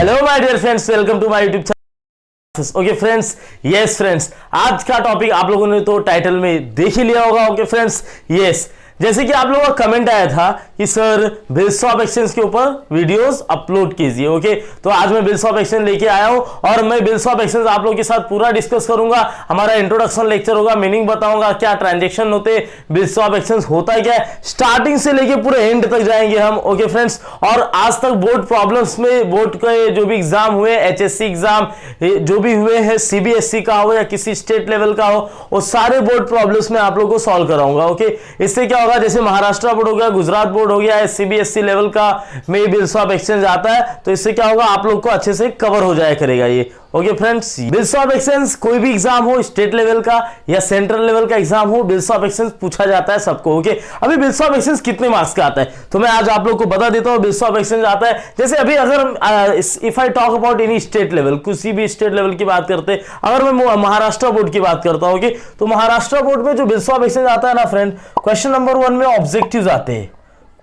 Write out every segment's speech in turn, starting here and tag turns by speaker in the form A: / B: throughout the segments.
A: Hello my dear friends, welcome to my YouTube channel. Okay friends, yes friends, आज का topic आप लोगों ने तो टाइटल में देख ही लिया होगा। ओके फ्रेंड्स, यस, जैसे कि आप लोगों का कमेंट आया था कि सर बिल्स ऑफ एक्सचेंज के ऊपर वीडियोस अपलोड कीजिए। ओके, तो आज मैं बिल्स ऑफ एक्सचेंज लेके आया हूं और मैं बिल्स ऑफ एक्सचेंज आप लोगों के साथ पूरा डिस्कस करूंगा। हमारा इंट्रोडक्शन लेक्चर होगा, मीनिंग बताऊंगा, क्या ट्रांजेक्शन होते, बिल्स ऑफ एक्सचेंज होता है क्या है, स्टार्टिंग से लेके पूरे एंड तक जाएंगे हम। ओके फ्रेंड्स, और आज तक बोर्ड प्रॉब्लम्स में बोर्ड के जो भी एग्जाम हुए, एचएससी एग्जाम जो भी हुए हैं, सीबीएसई का हो या किसी स्टेट लेवल का हो, वो सारे बोर्ड प्रॉब्लम्स में आप लोगों को सॉल्व कराऊंगा। ओके, इससे क्या होगा, जैसे महाराष्ट्र बोर्ड हो गया, गुजरात बोर्ड हो गया, सीबीएसई लेवल का में बिल्स ऑफ एक्सचेंज आता है, तो इससे क्या होगा, आप लोग को अच्छे से कवर हो जाया करेगा ये। Okay friends, bills of exchange कोई भी एग्जाम हो, स्टेट लेवल का या सेंट्रल लेवल का एग्जाम हो, बिल्स ऑफ एक्सचेंज पूछा जाता है सबको। ओके, अभी बिल्स ऑफ एक्सचेंज कितने मार्क्स का आता है तो मैं आज आप लोग को बता देता हूं। बिल्स ऑफ एक्सचेंज आता है, जैसे अभी अगर if I talk about any state level, किसी भी स्टेट लेवल की बात करते हैं, अगर मैं महाराष्ट्र बोर्ड की बात करता हूं, तो महाराष्ट्र बोर्ड में जो बिल्स ऑफ एक्सचेंज आता है ना फ्रेंड, क्वेश्चन नंबर 1 में ऑब्जेक्टिव्स आते हैं।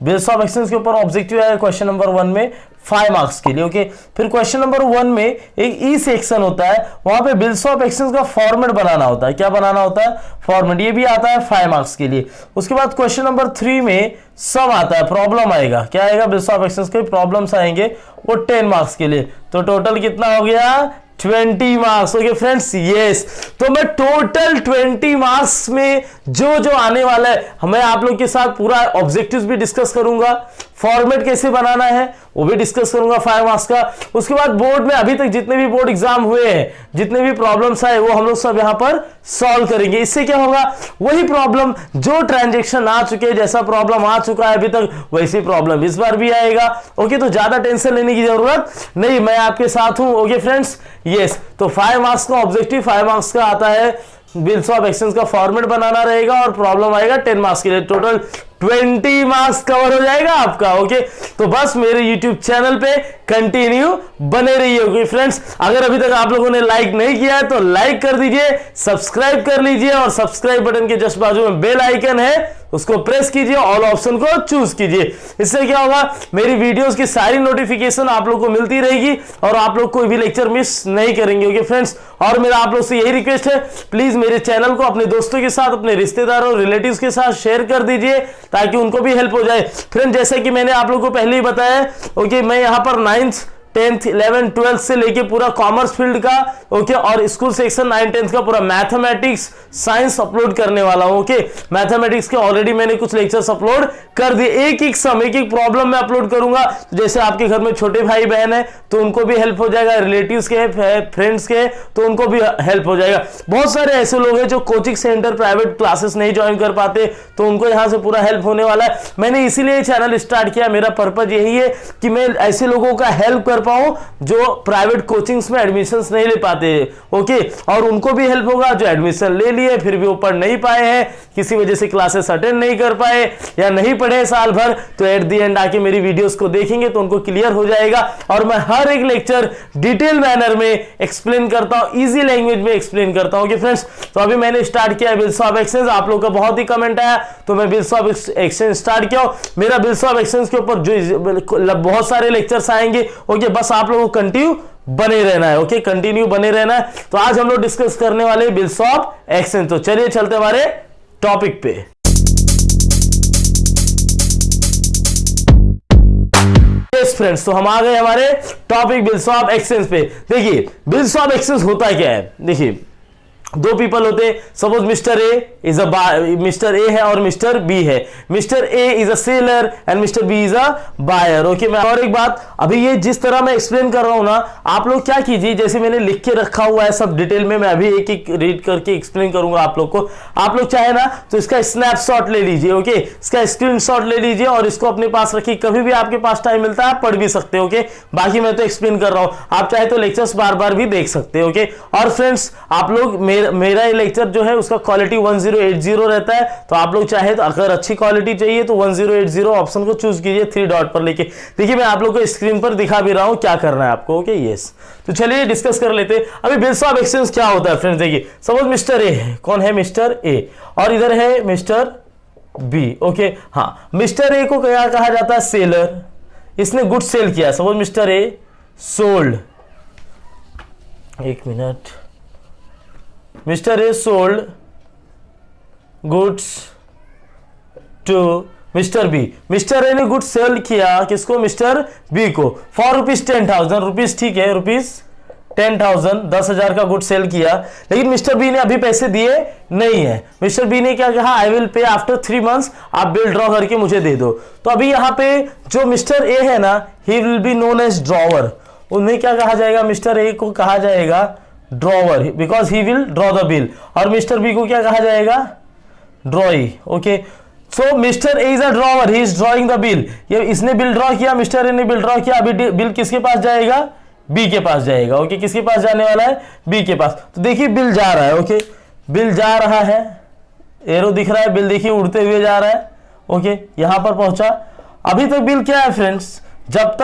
A: बिल्स ऑफ एक्सचेंज के ऊपर ऑब्जेक्टिव है क्वेश्चन नंबर 1 में 5 मार्क्स के लिए। ओके, फिर क्वेश्चन नंबर 1 में एक ई सेक्शन होता है, वहां पे बिल्स ऑफ एक्सचेंज का फॉर्मेट बनाना होता है। क्या बनाना होता है? फॉर्मेट। ये भी आता है 5 मार्क्स के लिए। उसके बाद क्वेश्चन नंबर 3 में सम आता है, प्रॉब्लम आएगा। क्या आएगा? बिल्स ऑफ एक्सचेंज के प्रॉब्लम्स आएंगे, वो 10 मार्क्स के लिए। तो टोटल कितना हो गया? 20 मार्क्स। ओके फ्रेंड्स, यस, तो मैं टोटल 20 मार्क्स में जो आने वाला है, मैं आप लोग के साथ पूरा ऑब्जेक्टिव्स भी डिस्कस करूंगा, फॉर्मेट कैसे बनाना है वो भी डिस्कस करूंगा 5 मार्क्स का। उसके बाद बोर्ड में अभी तक जितने भी बोर्ड एग्जाम हुए हैं, जितने भी प्रॉब्लम्स आए, वो हम लोग सब यहां पर सॉल्व करेंगे। इससे क्या होगा, वही प्रॉब्लम जो ट्रांजैक्शन आ चुके हैं, जैसा प्रॉब्लम आ चुका है अभी तक, वैसी प्रॉब्लम इस बार भी आएगा। ओके, तो ज्यादा टेंशन लेने की जरूरत नहीं, मैं आपके साथ हूं। ओके फ्रेंड्स, यस, तो 5 मार्क्स का ऑब्जेक्टिव, 5 मार्क्स का आता है बिल्स ऑफ एक्सचेंज का फॉर्मेट बनाना रहेगा, और प्रॉब्लम आएगा 10 मार्क्स के लिए। टोटल 20 मार्क्स कवर हो जाएगा आपका। ओके, तो बस मेरे YouTube चैनल पे कंटिन्यू बने रहिए। ओके फ्रेंड्स, अगर अभी तक आप लोगों ने लाइक नहीं किया है तो लाइक कर दीजिए, सब्सक्राइब कर लीजिए, और सब्सक्राइब बटन के जस्ट बाजू में बेल आइकन है, उसको प्रेस कीजिए, ऑल ऑप्शन को चूज कीजिए। इससे क्या होगा, मेरी वीडियोस की सारी नोटिफिकेशन आप लोग को मिलती रहेगी और आप लोग कोई भी लेक्चर मिस नहीं करेंगे। ओके फ्रेंड्स, और मेरा आप लोग से यही रिक्वेस्ट है, प्लीज मेरे चैनल को अपने दोस्तों के साथ, अपने रिश्तेदारों, रिलेटिव्स के साथ शेयर कर दीजिए, ताकि उनको भी हेल्प हो जाए। फ्रेंड, जैसे कि मैंने आप लोग को पहले ही बताया, ओके, मैं यहां पर 9th 10th 11th 12th से लेके पूरा कॉमर्स फील्ड का, ओके, और स्कूल सेक्शन 9 10th का पूरा मैथमेटिक्स, साइंस अपलोड करने वाला हूं। ओके, मैथमेटिक्स के ऑलरेडी मैंने कुछ लेक्चर्स अपलोड कर दिए, एक एक सम, एक एक प्रॉब्लम में अपलोड करूंगा। जैसे आपके घर में छोटे भाई बहन है तो उनको भी हेल्प हो जाएगा, रिलेटिव्स के, फ्रेंड्स के, तो उनको भी हेल्प हो जाएगा। बहुत सारे ऐसे लोग हैं जो कोचिंग सेंटर, प्राइवेट क्लासेस नहीं ज्वाइन कर पाते, तो उनको यहां से पूरा हेल्प होने वाला है। मैंने इसीलिए चैनल स्टार्ट किया, मेरा पर्पज यही है कि मैं ऐसे लोगों का हेल्प कर पाऊं जो प्राइवेट कोचिंग्स में एडमिशंस नहीं ले पाते। ओके, और उनको भी हेल्प होगा जो एडमिशन ले लिए फिर भी वो पढ़ नहीं पाए हैं, किसी वजह से क्लासेस अटेंड नहीं कर पाए या नहीं पढ़े साल भर, तो एट द एंड आके मेरी वीडियोस को देखेंगे तो उनको क्लियर हो जाएगा। और मैं हर एक लेक्चर डिटेल मैनर में एक्सप्लेन करता हूं, इजी लैंग्वेज में एक्सप्लेन करता हूं। फ्रेंड्स, तो अभी मैंने स्टार्ट किया बिल्स ऑफ एक्सचेंज, आप लोग का बहुत ही कमेंट आया तो मैं बिल्स ऑफ एक्सचेंज स्टार्ट किया। मेरा बिल्स ऑफ एक्सचेंज के ऊपर जो बहुत सारे लेक्चर्स आएंगे। ओके, बस आप लोगों को कंटिन्यू बने रहना है। ओके, कंटिन्यू बने रहना है। तो आज हम लोग डिस्कस करने वाले बिल्स ऑफ एक्सचेंज। तो चलिए चलते हमारे टॉपिक पे। यस फ्रेंड्स, तो हम आ गए हमारे टॉपिक बिल्स ऑफ एक्सचेंज पे। देखिए, बिल्स ऑफ एक्सचेंज होता क्या है। देखिए, दो पीपल होते, सपोज मिस्टर ए है और मिस्टर बी है। Mister A is a seller and mister B is a buyer. Okay, मैं और एक बात, अभी ये जिस तरह मैं एक्सप्लेन कर रहा हूं ना, आप लोग क्या कीजिए, जैसे मैंने लिख के रखा हुआ है सब डिटेल में, मैं अभी एक एक रीड करके एक्सप्लेन करूंगा आप लोग को। आप लोग चाहे ना तो इसका स्नैपशॉट ले लीजिए। ओके, इसका स्क्रीनशॉट ले लीजिए और इसको अपने पास रखिए, कभी भी आपके पास टाइम मिलता है आप पढ़ भी सकते हो। ओके, बाकी मैं तो एक्सप्लेन कर रहा हूं, आप चाहे तो लेक्चर्स बार बार भी देख सकते हो। ओके, और फ्रेंड्स, आप लोग मेरा ये लेक्चर जो है उसका क्वालिटी 1080 रहता है, तो आप लोग चाहे तो अगर अच्छी क्वालिटी चाहिए तो 1080 ऑप्शन को चूज कीजिए 3 डॉट पर लेके। देखिए, मैं आप लोग को स्क्रीन पर दिखा भी रहा हूं क्या करना है आपको। ओके, यस, तो चलिए डिस्कस कर लेते हैं अभी बिल्स ऑफ एक्सचेंज क्या होता है। फ्रेंड्स, देखिए, सपोज मिस्टर ए है, कौन है? मिस्टर ए, और इधर है मिस्टर बी। ओके, हाँ, मिस्टर ए को क्या कहा जाता है? सेलर। इसने गुड सेल किया। सपोज मिस्टर ए सोल्ड, एक minute, mister A sold goods to mister B, mister A ने गुड्स सेल किया किसको, मिस्टर बी को, फॉर रुपीज 10,000, रुपीज ठीक है, रुपीज 10,000, 10,000 का गुड सेल किया, लेकिन मिस्टर बी ने अभी पैसे दिए नहीं है। मिस्टर बी ने क्या कहा, आई विल पे आफ्टर 3 months, आप बिल ड्रॉ करके मुझे दे दो। तो अभी यहाँ पे जो मिस्टर ए है ना, he will be known as drawer, उन्हें क्या कहा जाएगा, मिस्टर ए को कहा जाएगा drawer, because he will draw the bill, और मिस्टर बी को क्या कहा जाएगा, drawee. Okay, so mister A is a drawer, he is drawing the bill, ये इसने बिल ड्रॉ किया, मिस्टर ए ने बिल ड्रॉ किया, अभी बिल किसके पास जाएगा, बी के पास जाएगा। ओके, किसके पास जाने वाला है, बी के पास। तो देखिए बिल जा रहा है, ओके, बिल जा रहा है, एरो दिख रहा है, बिल देखिए उड़ते हुए जा रहा है। ओके, यहां पर पहुंचा, अभी तक बिल क्या है फ्रेंड्स, जब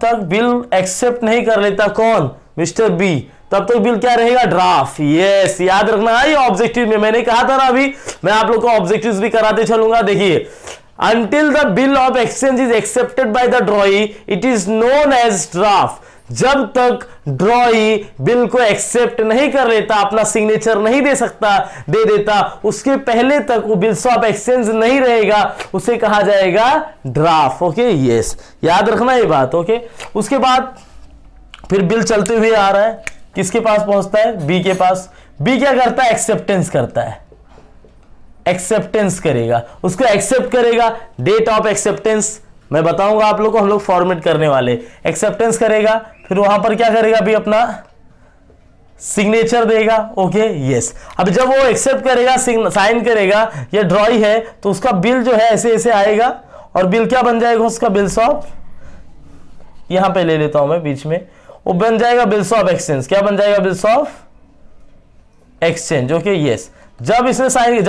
A: तक बिल एक्सेप्ट नहीं कर लेता कौन, मिस्टर बी, तब तक बिल क्या रहेगा, ड्राफ्ट। यस, याद रखना है, ये ऑब्जेक्टिव में मैंने कहा था ना, अभी मैं आप लोग को ऑब्जेक्टिव्स भी कराते चलूंगा। देखिए, until the bill of exchange is accepted by the drawee, it is known as draft। जब तक ड्रॉई बिल को एक्सेप्ट नहीं कर लेता, अपना सिग्नेचर नहीं दे देता, उसके पहले तक वो बिल्स ऑफ एक्सचेंज नहीं रहेगा, उसे कहा जाएगा ड्राफ्ट। ओके, यस, याद रखना ये बात। ओके, उसके बाद फिर बिल चलते हुए आ रहा है, किसके पास पहुंचता है, बी के पास। बी क्या करता है, एक्सेप्टेंस करता है, एक्सेप्टेंस करेगा, उसको एक्सेप्ट करेगा। डेट ऑफ एक्सेप्टेंस मैं बताऊंगा आप लोग को, हम लोग फॉर्मेट करने वाले। एक्सेप्टेंस करेगा, फिर वहां पर क्या करेगा, अभी अपना सिग्नेचर देगा। ओके, यस, अब जब वो एक्सेप्ट करेगा, साइन करेगा, ये ड्रॉई है, तो उसका बिल जो है ऐसे ऐसे आएगा, और बिल क्या बन जाएगा उसका, बिल्स ऑफ, यहां पे ले लेता हूं मैं बीच में, वो बन जाएगा बिल्स ऑफ एक्सचेंज। क्या बन जाएगा, bills of exchange. Okay, yes, जब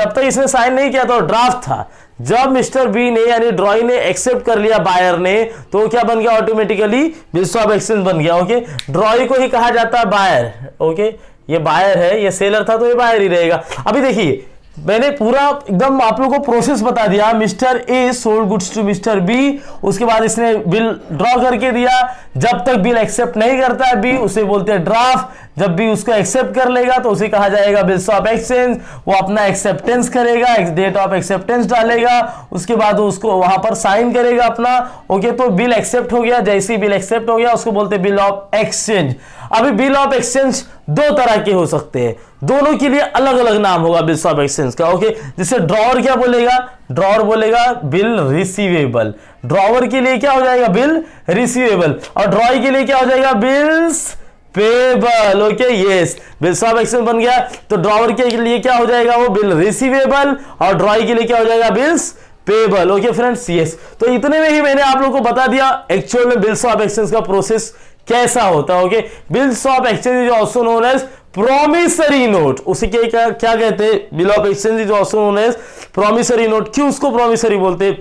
A: तक इसने साइन नहीं किया तो ड्राफ्ट था। जब मिस्टर बी ने यानी ड्रॉई ने एक्सेप्ट कर लिया बायर ने, तो क्या बन गया, ऑटोमेटिकली बिल्स ऑफ एक्सचेंज बन गया। ओके, ड्रॉई को ही कहा जाता है बायर। ओके, ये बायर है, ये सेलर था, तो ये बायर ही रहेगा। अभी देखिए, मैंने पूरा एकदम आप लोगों को प्रोसेस बता दिया। Mister A sold goods to mister B, उसके बाद इसने बिल ड्रॉ करके दिया, जब तक बिल एक्सेप्ट नहीं करता है बी, उसे बोलते हैं ड्राफ्ट। जब भी उसको एक्सेप्ट कर लेगा तो उसे कहा जाएगा बिल्स ऑफ एक्सचेंज। वो अपना एक्सेप्टेंस करेगा, डेट ऑफ एक्सेप्टेंस डालेगा, उसके बाद उसको वहां पर साइन करेगा अपना। ओके, तो बिल एक्सेप्ट हो गया, जैसे ही बिल एक्सेप्ट हो गया उसको बोलते हैं बिल ऑफ एक्सचेंज। अभी बिल ऑफ एक्सचेंज दो तरह के हो सकते हैं, दोनों के लिए अलग अलग नाम होगा बिल्स ऑफ एक्सचेंज का। ओके, जैसे ड्रॉवर क्या बोलेगा, ड्रॉवर बोलेगा बिल रिसीवेबल, ड्रॉवर के लिए क्या हो जाएगा, बिल रिसीवेबल, और ड्रॉई के लिए क्या हो जाएगा, bills payable. Okay, yes, bills of exchange बन गया, तो ड्रॉवर के लिए क्या हो जाएगा, वो बिल रिसीवेबल, और ड्रॉई के लिए क्या हो जाएगा, bills payable. Okay friends, yes, तो इतने में ही मैंने आप लोगों को बता दिया एक्चुअल में बिल्स ऑफ एक्सचेंज का प्रोसेस कैसा होता है। Okay, bills of exchange is also known as promissory note. उसे क्या कहते हैं, bill of exchange is also known as promissory note. क्यों उसको प्रॉमिसरी बोलते हैं,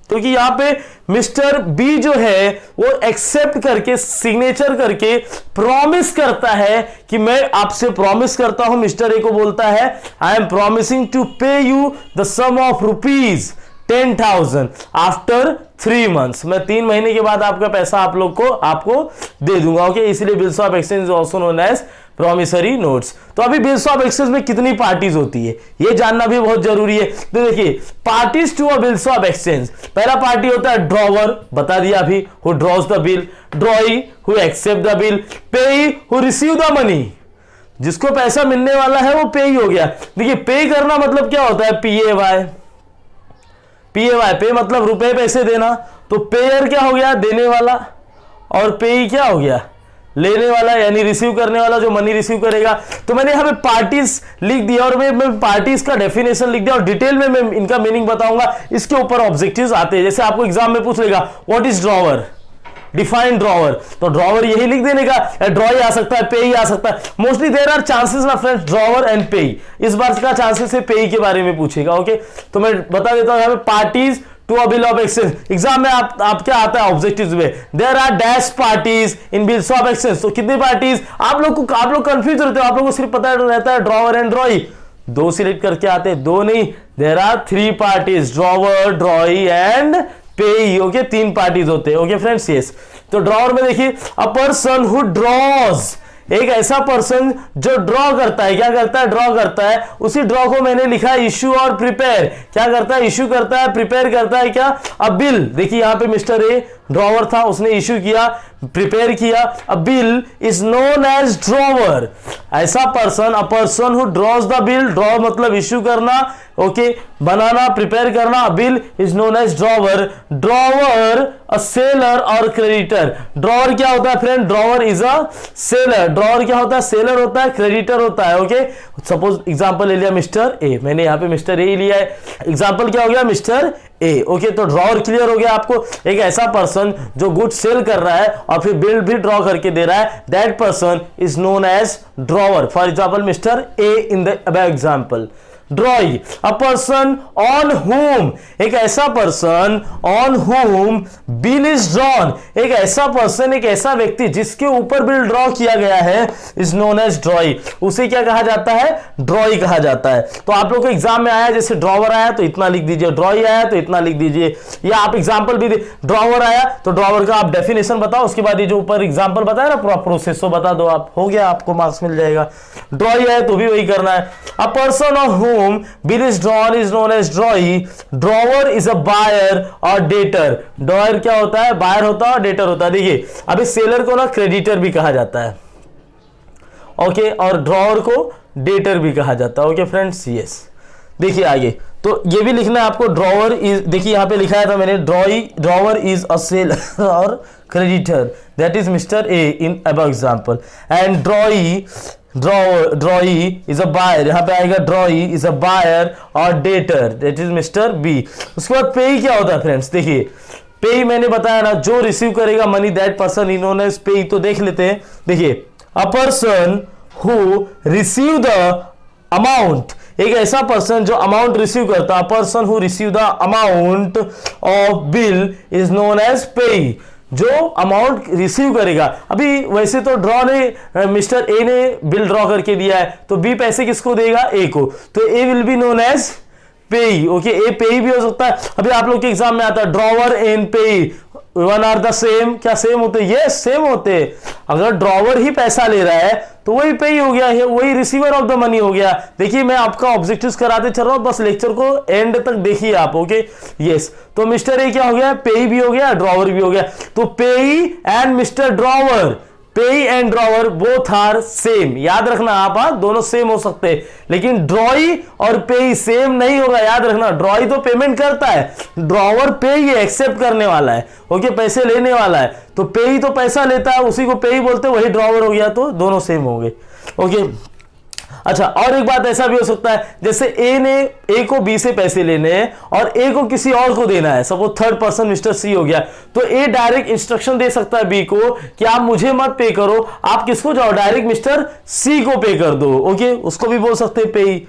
A: क्योंकि यहां पे मिस्टर बी जो है वो एक्सेप्ट करके सिग्नेचर करके प्रॉमिस करता है कि मैं आपसे प्रॉमिस करता हूं, मिस्टर ए को बोलता है I am promising to pay you the sum of rupees 10,000 after 3 months। मैं 3 महीने के बाद आपका पैसा आपको दे दूंगा। ओके, इसलिए bills of exchange also known as promissory notes. तो अभी बिल्स ऑफ एक्सचेंज में कितनी पार्टीज होती है ये जानना भी बहुत जरूरी है। तो देखिए, parties to a bills of exchange, पहला पार्टी होता है ड्रॉवर, बता दिया अभी, who draws the bill, drawee who accept the bill, payee who receive the money, जिसको पैसा मिलने वाला है वो पेई हो गया। देखिए, पे करना मतलब क्या होता है, PAY, पे मतलब रुपए पैसे देना, तो पेयर क्या हो गया, देने वाला, और पेई क्या हो गया, लेने वाला, यानी रिसीव करने वाला, जो मनी रिसीव करेगा। तो मैंने यहां पे पार्टीज लिख दिया, और मैं पार्टीज का डेफिनेशन लिख दिया, और डिटेल में मैं इनका मीनिंग बताऊंगा। इसके ऊपर ऑब्जेक्टिव्स आते हैं, जैसे आपको एग्जाम में पूछ लेगा what is drawer, define drawer, तो ड्रॉवर यही लिख देने का, ड्रॉई आ सकता है, पेई आ सकता है। मोस्टली देयर आर चांसेस ना फ्रेंड्स, ड्रॉवर एंड पेई, इस बार का चांसेस है पेई के बारे में पूछेगा। ओके, तो मैं बता देता हूं यहां पे parties to a bill of exchange. Exam में आप क्या आता है ऑब्जेक्टिव्स में, there are dash parties in bills of exchange. तो कितनी पार्टीज, आप लोग कंफ्यूज रहते हो, आप लोग को सिर्फ पता रहता है ड्रॉवर एंड ड्रॉई, 2 सिलेक्ट करके आते हैं, 2 नहीं, there are 3 parties, drawer, drawee and payee. Okay, 3 parties होते हैं। ओके फ्रेंड्स, यस, तो ड्रॉवर में देखिए अ पर्सन हु ड्रॉज, एक ऐसा पर्सन जो ड्रॉ करता है, क्या करता है, ड्रॉ करता है। उसी ड्रॉ को मैंने लिखा इशू और प्रिपेयर, क्या करता है, इशू करता है, प्रिपेयर करता है क्या, अ बिल। देखिए यहां पे मिस्टर ए ड्रॉवर था, उसने इशू किया, प्रिपेयर किया। A bill is known as drawer, ऐसा person, a person who draws the bill, draw मतलब इशू करना, ओके, बनाना, प्रिपेयर करना। Bill is known as drawer. Drawer a seller और क्रेडिटर, ड्रॉवर क्या होता है friend, drawer is a seller, drawer क्या होता है, सेलर होता है, क्रेडिटर होता है, ओके। सपोज एग्जांपल ले लिया मिस्टर ए, मैंने यहां पे मिस्टर ए लिया है, एग्जांपल क्या हो गया, मिस्टर ए, ओके। तो ड्रॉवर क्लियर हो गया आपको, एक ऐसा पर्सन जो गुड सेल कर रहा है और फिर बिल भी ड्रॉ करके दे रहा है, that person is known as drawer. For example mister A in the above example. Drawing a person on whom, एक ऐसा person on whom bill is drawn, एक ऐसा पर्सन, एक ऐसा व्यक्ति जिसके ऊपर बिल ड्रॉ किया गया है, इज नोन एज ड्रॉई, उसे क्या कहा जाता है, ड्रॉई कहा जाता है। तो आप लोग को एग्जाम में आया जैसे ड्रॉवर आया तो इतना लिख दीजिए, ड्रॉई आया तो इतना लिख दीजिए, या आप एग्जाम्पल भी ड्रॉवर आया तो ड्रॉवर का आप डेफिनेशन बताओ, उसके बाद ये जो ऊपर एग्जाम्पल बताया ना प्रोसेस बता दो आप, हो गया, आपको मार्क्स मिल जाएगा। ड्रॉई है तो भी वही करना है। अ person on home bill is drawn is known as drawee. Drawer is a buyer or debtor. Drawer क्या होता है, बायर होता है और डेटर होता है। देखिए अभी सेलर को ना क्रेडिटर भी कहा जाता है, ओके, और ड्रॉवर को डेटर भी कहा जाता है, ओके फ्रेंड्स, यस। देखिए आगे तो ये भी लिखना है आपको, ड्रॉवर इज, देखिए यहां पे लिखा था मैंने, ड्रॉवर इज अ सेलर और creditor, that is Mr. A in above example, and drawee is a buyer, यहाँ पे आएगा drawee is a buyer और debtor, that is Mr. B। उसके बाद pay क्या होता है फ्रेंड्स, देखिए पे मैंने बताया ना, जो रिसीव करेगा money that person is known as payee. तो देख लेते हैं, देखिए a person who receive the amount, एक ऐसा पर्सन जो अमाउंट रिसीव करता है, person who receive the amount of bill is known as payee, जो अमाउंट रिसीव करेगा। अभी वैसे तो ड्रॉ ने, मिस्टर ए ने बिल ड्रॉ करके दिया है तो बी पैसे किसको देगा, ए को, तो ए विल बी नोन एज पेई, ओके। ए पेई भी हो सकता है। अभी आप लोग के एग्जाम में आता है drawer and payee one are the same, क्या सेम होते, ये सेम होते। अगर ड्रॉवर ही पैसा ले रहा है तो वही पेई हो गया है, वही रिसीवर ऑफ द मनी हो गया। देखिए मैं आपका ऑब्जेक्टिव्स कराते चल रहा हूं, बस लेक्चर को एंड तक देखिए आप, ओके, यस। तो मिस्टर ए क्या हो गया, पेई भी हो गया, ड्रॉवर भी हो गया। तो payee and mister drawer, payee and drawer both are same, याद रखना आप, दोनों सेम हो सकते हैं, लेकिन ड्रॉई और पेई सेम नहीं होगा, याद रखना। ड्रॉई तो पेमेंट करता है, ड्रॉवर पेई एक्सेप्ट करने वाला है, ओके, पैसे लेने वाला है। तो पेई तो पैसा लेता है, उसी को पेई बोलते हैं, वही ड्रॉवर हो गया, तो दोनों सेम होंगे, ओके। अच्छा, और एक बात ऐसा भी हो सकता है, जैसे ए को बी से पैसे लेने हैं और ए को किसी और को देना है, सपोज थर्ड पर्सन मिस्टर सी हो गया, तो ए डायरेक्ट इंस्ट्रक्शन दे सकता है बी को कि आप मुझे मत पे करो, आप किसको जाओ, डायरेक्ट मिस्टर सी को पे कर दो, ओके, उसको भी बोल सकते हैं पेई।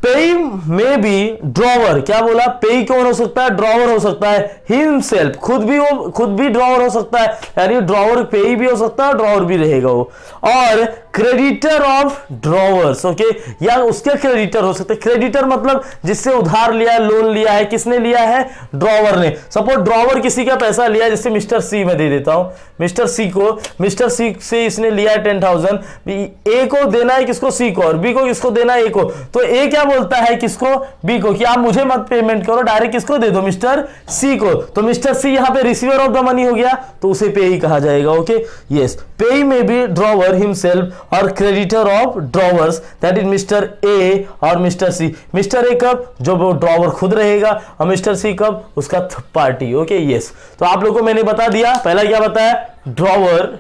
A: पेई में भी ड्रॉवर, क्या बोला, पेई कौन हो सकता है, ड्रॉवर हो सकता है, हिमसेल्फ, खुद भी ड्रॉवर हो सकता है, यानी ड्रॉवर पेई भी हो सकता है, ड्रॉवर भी रहेगा वो। और क्रेडिटर ऑफ ड्रॉवर्स, ओके, या उसके क्रेडिटर हो सकते हैं। क्रेडिटर मतलब जिससे उधार लिया है, लोन लिया है, किसने लिया है, ड्रॉवर ने। सपोज ड्रॉवर किसी का पैसा लिया, जैसे मिस्टर सी में दे देता हूं, मिस्टर सी को, मिस्टर सी से इसने लिया है 10,000, ए को देना है किसको, सी को, और बी को किसको देना है, ए को। तो ए क्या बोलता है किसको, बी को, कि आप मुझे मत पेमेंट करो, डायरेक्ट किसको दे दो, मिस्टर सी को। तो मिस्टर सी यहां पे रिसीवर ऑफ द मनी हो गया, तो उसे पेई कहा जाएगा, ओके, यस। पेई में भी ड्रॉवर हिमसेल्फ और creditor of drawers, that is mister ए और मिस्टर सी। मिस्टर ए कब, जो वो ड्रॉवर खुद रहेगा, और मिस्टर सी कब, उसका पार्टी, ओके, यस। तो आप लोगों को मैंने बता दिया, पहला क्या बताया, ड्रॉवर,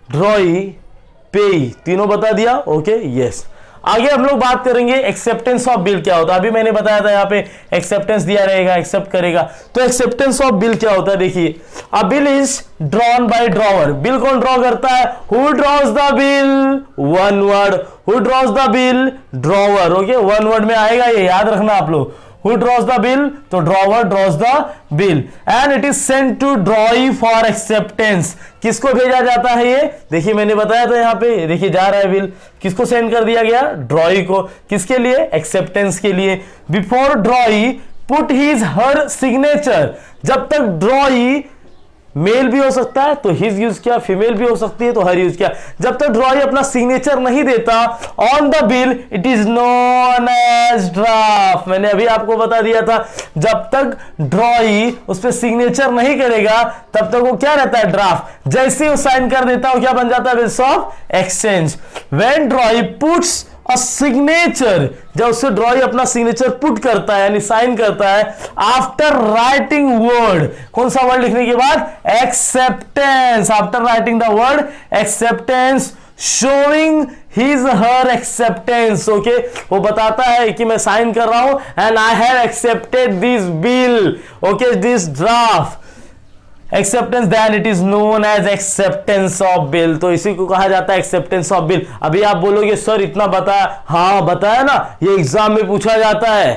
A: ड्रॉई, पेई, तीनों बता दिया, ओके, यस। आगे हम लोग बात करेंगे एक्सेप्टेंस ऑफ बिल क्या होता है। अभी मैंने बताया था यहाँ पे एक्सेप्टेंस दिया रहेगा, एक्सेप्ट करेगा, तो एक्सेप्टेंस ऑफ बिल क्या होता है, देखिए अ bill is drawn by drawer, bill कौन ड्रॉ करता है, who draws the bill, one word, who draws the bill, drawer, okay, one word में आएगा, ये याद रखना आप लोग। Who draws the bill? तो drawer draws the bill and it is sent to drawee for acceptance। किसको भेजा जाता है ये, देखिए मैंने बताया था यहाँ पे, देखिए जा रहा है बिल, किसको सेंड कर दिया गया, ड्रॉई को, किसके लिए, एक्सेप्टेंस के लिए। Before ड्रॉई put his her signature, जब तक ड्रॉई मेल भी हो सकता है तो हिज यूज किया, फीमेल भी हो सकती है तो हर यूज किया। जब तक ड्रॉई अपना सिग्नेचर नहीं देता on the bill it is known as draft. मैंने अभी आपको बता दिया था जब तक ड्रॉई उस पर सिग्नेचर नहीं करेगा तब तक वो क्या रहता है, ड्राफ्ट। जैसे ही वो साइन कर देता है क्या बन जाता है, bills of exchange. When ड्रॉई puts a signature, जब उससे ड्रॉई अपना सिग्नेचर पुट करता है यानी साइन करता है आफ्टर राइटिंग वर्ड, कौन सा वर्ड लिखने के बाद, acceptance. After writing the word acceptance showing his her acceptance. Okay, वो बताता है कि मैं साइन कर रहा हूं and I have accepted this bill, okay, this draft acceptance, then it is known as acceptance of bill. तो इसी को कहा जाता है एक्सेप्टेंस ऑफ बिल। अभी आप बोलोगे सर इतना बताया, हाँ बताया ना, ये एग्जाम में पूछा जाता है,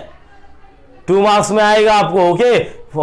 A: 2 मार्क्स में आएगा आपको। ओके,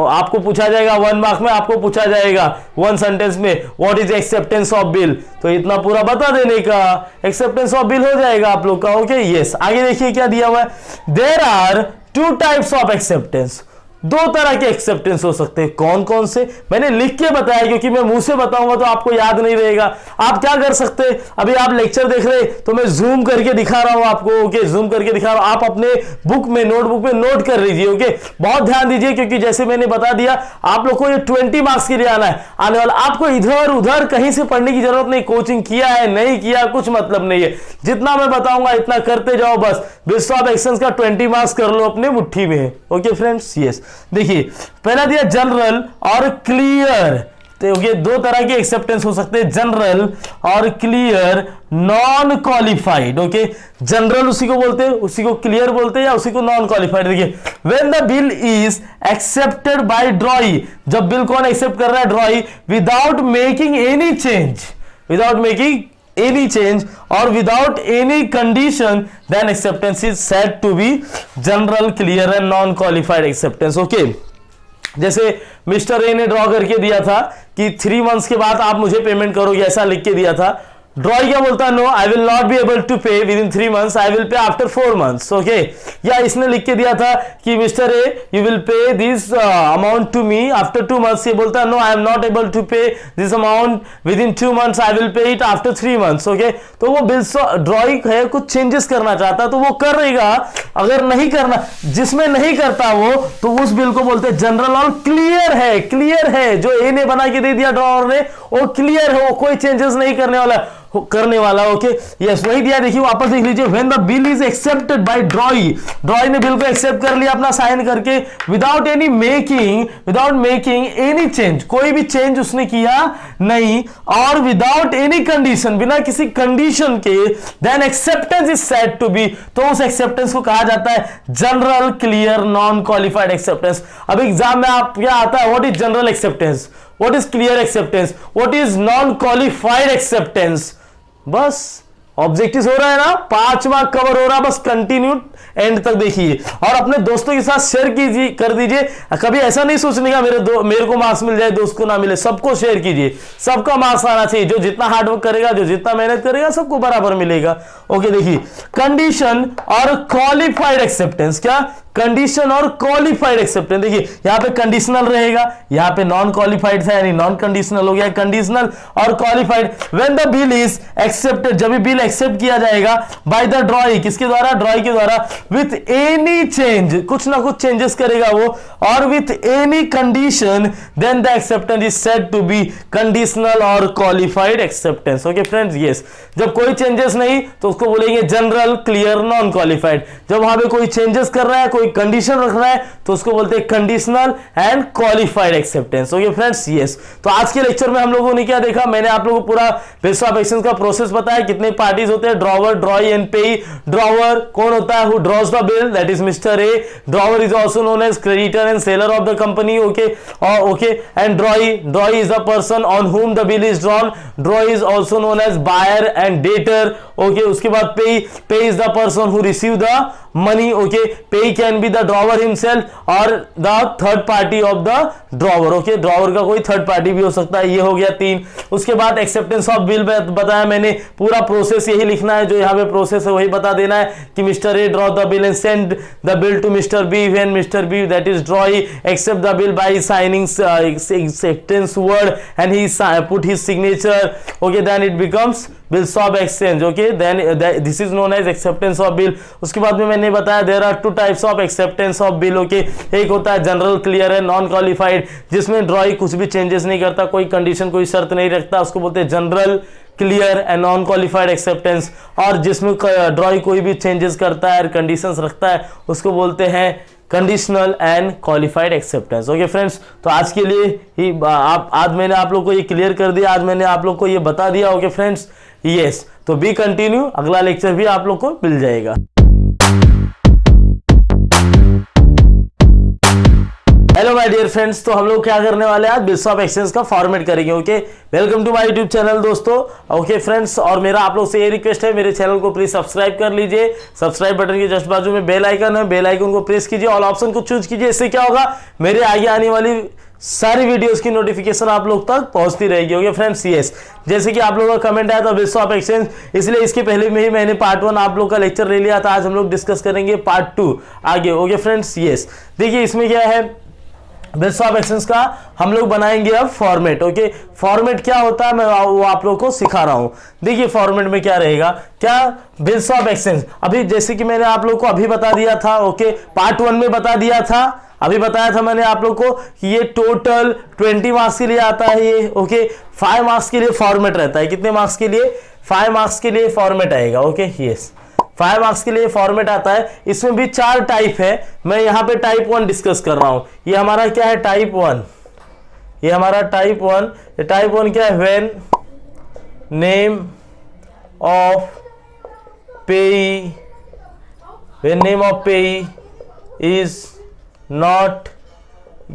A: आपको पूछा जाएगा 1 मार्क में, आपको पूछा जाएगा 1 सेंटेंस में what is acceptance of bill, तो इतना पूरा बता देने का एक्सेप्टेंस ऑफ बिल हो जाएगा आप लोग का। Okay, yes. आगे देखिए क्या दिया हुआ है, there are 2 types of acceptance. 2 तरह के एक्सेप्टेंस हो सकते हैं। कौन कौन से, मैंने लिख के बताया क्योंकि मैं मुंह से बताऊंगा तो आपको याद नहीं रहेगा। आप क्या कर सकते हैं, अभी आप लेक्चर देख रहे तो मैं जूम करके दिखा रहा हूं आपको। ओके, जूम करके दिखा रहा हूं, आप अपने बुक में, नोटबुक में नोट कर लीजिए। ओके, बहुत ध्यान दीजिए क्योंकि जैसे मैंने बता दिया आप लोग को ये 20 मार्क्स के लिए आना है, आने वाला। आपको इधर उधर कहीं से पढ़ने की जरूरत नहीं, कोचिंग किया है नहीं किया कुछ मतलब नहीं है, जितना मैं बताऊंगा इतना करते जाओ बस। बिल्स ऑफ एक्सचेंज का 20 मार्क्स कर लो अपने मुट्ठी में। Okay friends, yes. देखिए पहला दिया जनरल और क्लियर। तो ये 2 तरह के एक्सेप्टेंस हो सकते हैं, जनरल और clear non qualified. Okay, general उसी को बोलते हैं, उसी को क्लियर बोलते हैं या उसी को नॉन क्वालिफाइड। देखिए when the bill is accepted by ड्रॉई, जब बिल कौन एक्सेप्ट कर रहा है, ड्रॉई, without making any change, without making any change or without any condition, then acceptance is said to be general, clear and non qualified acceptance. Okay, जैसे mister A ने draw करके दिया था कि 3 मंथ्स के बाद आप मुझे पेमेंट करोगे, ऐसा लिख के दिया था। ड्रॉई क्या बोलता है, no I will not be able to pay within 3 months, I will pay after 4 months. Okay, या इसने लिख के दिया था कि mister A you will pay this amount to me after 2 months, ये बोलता है no I am not able to pay this amount within 2 months, I will pay it after 3 months. Okay, तो वो बिल ड्रॉई है कुछ changes करना चाहता तो वो करेगा, अगर नहीं करना, जिसमें नहीं करता वो, तो उस बिल को बोलते हैं जनरल और क्लियर है। क्लियर है, जो ए ने बना के दे दिया ड्रॉअर ने, वो क्लियर है, वो कोई चेंजेस नहीं करने वाला। ओके, यस, वही दिया। देखिए वापस देख लीजिए, when the bill is accepted by ड्रॉई, ड्रॉई ने बिल को एक्सेप्ट कर लिया अपना साइन करके, विदाउट मेकिंग एनी चेंज, कोई भी चेंज उसने किया नहीं, और विदाउट एनी कंडीशन, बिना किसी कंडीशन के, then acceptance is said to be, तो उस एक्सेप्टेंस को कहा जाता है general, clear, non qualified acceptance. अब एग्जाम में आप क्या आता है, what is general acceptance, what is clear acceptance, what is non qualified acceptance. बस ऑब्जेक्टिव हो रहा है ना, 5 मार्क कवर हो रहा है, बस कंटिन्यू एंड तक देखिए और अपने दोस्तों के साथ शेयर कीजिए, कर दीजिए। कभी ऐसा नहीं सोचने का मेरे को मार्क्स मिल जाए, दोस्त को ना मिले, सबको शेयर कीजिए, सबका मार्क्स आना चाहिए। जो जितना हार्डवर्क करेगा, जो जितना मेहनत करेगा, सबको बराबर मिलेगा। ओके, देखिए कंडीशन और क्वालिफाइड एक्सेप्टेंस, क्या कंडीशन और क्वालिफाइड एक्सेप्टेंस। देखिए यहां पे कंडीशनल रहेगा, यहां पे नॉन क्वालिफाइड था यानी नॉन कंडीशनल हो गया, कंडीशनल और qualified. When the bill is accepted, जब भी बिल एक्सेप्ट किया जाएगा बाय द ड्रॉई, किसके द्वारा, ड्रॉई के द्वारा, विथ एनी चेंज, कुछ ना कुछ चेंजेस करेगा वो, और with any condition, then the acceptance is said to be conditional और qualified acceptance. Okay friends, yes. जब कोई चेंजेस नहीं तो उसको बोलेंगे जनरल, क्लियर, नॉन क्वालिफाइड। जब वहां पे कोई चेंजेस कर रहा है, कोई कंडीशन रख रहा है, तो उसको बोलते हैं conditional and qualified acceptance. Okay friends, yes. तो आज के लेक्चर में हम लोगों ने क्या देखा, मैंने आप लोगों को पूरा बिल्स ऑफ एक्सचेंज का प्रोसेस बताया, कितने पार्टीज होते हैं, drawer, drawee and payee. Drawer कौन होता है, who draws the bill, that is mister A. Drawer is also known as creditor and seller of the company. Okay, okay, and drawee is the person on whom the bill is drawn. Drawer is also known as buyer and debtor. Okay, उसके बाद pay is the person who receive the money. Okay, pay can be the drawer himself or the third party of the drawer. Okay, drawer का कोई third party भी हो सकता है. ये हो गया 3. उसके बाद एक्सेप्टेंस ऑफ बिल बताया मैंने, पूरा प्रोसेस यही लिखना है, जो यहाँ पे प्रोसेस है वही बता देना है कि mister A draw the bill and send the bill to mister B when mister B that is draw accept the bill by signing acceptance word and he put his signature. Okay, then it becomes bills of exchange. Okay, then this is known as acceptance of bill. उसके बाद में मैंने बताया there are two types of acceptance of bill. Okay, एक होता है general clear है non qualified, जिसमें ड्रॉई कुछ भी चेंजेस नहीं करता, कोई कंडीशन कोई शर्त नहीं रखता, उसको बोलते हैं general clear and non qualified acceptance. और जिसमें ड्रॉई कोई भी चेंजेस करता है, कंडीशंस रखता है, उसको बोलते हैं conditional and qualified acceptance. Okay friends, तो आज के लिए ही आज मैंने आप लोग को ये क्लियर कर दिया, आज मैंने आप लोग को ये बता दिया. ओके फ्रेंड्स, यस, तो बी कंटिन्यू, अगला लेक्चर भी आप लोग को मिल जाएगा. हेलो माय डियर फ्रेंड्स, तो हम लोग क्या करने वाले हैं आज बिल्स ऑफ एक्सचेंज का फॉर्मेट करेंगे. Okay, welcome to my YouTube channel दोस्तों. ओके फ्रेंड्स, और मेरा आप लोग से ये रिक्वेस्ट है, मेरे चैनल को प्लीज सब्सक्राइब कर लीजिए. सब्सक्राइब बटन के जस्ट बाजू में बेल आइकन है, बेल आइकन को प्रेस कीजिए, ऑल ऑप्शन को चूज कीजिए. इससे क्या होगा, मेरे आगे आने वाली सारी वीडियोस की नोटिफिकेशन आप लोग तक पहुंचती रहेगी. ओके फ्रेंड्स, यस, जैसे कि आप लोगों का कमेंट आया था बिल्स ऑफ एक्सचेंज, इसलिए इसके पहले में ही मैंने पार्ट 1 आप लोग का लेक्चर ले लिया था. आज हम लोग डिस्कस करेंगे पार्ट 2 आगे. ओके फ्रेंड्स, यस, देखिए इसमें क्या है, बिल्स ऑफ एक्सचेंज का हम लोग बनाएंगे अब फॉर्मेट. ओके, फॉर्मेट क्या होता है मैं वो आप लोग को सिखा रहा हूं. देखिए फॉर्मेट में क्या रहेगा, क्या बिल्स ऑफ एक्सचेंज अभी जैसे कि मैंने आप लोग को अभी बता दिया था. ओके, पार्ट 1 में बता दिया था, अभी बताया था मैंने आप लोग को कि ये टोटल 20 मार्क्स के लिए आता है ये. ओके, 5 मार्क्स के लिए फॉर्मेट रहता है. कितने मार्क्स के लिए, 5 मार्क्स के लिए फॉर्मेट आएगा. ओके, यस, 5 मार्क्स के लिए फॉर्मेट आता है. इसमें भी 4 टाइप है, मैं यहां पे टाइप 1 डिस्कस कर रहा हूं. ये हमारा क्या है, टाइप 1. ये हमारा टाइप 1. ये टाइप 1 क्या है, व्हेन नेम ऑफ पेई, व्हेन नेम ऑफ पेई इज नॉट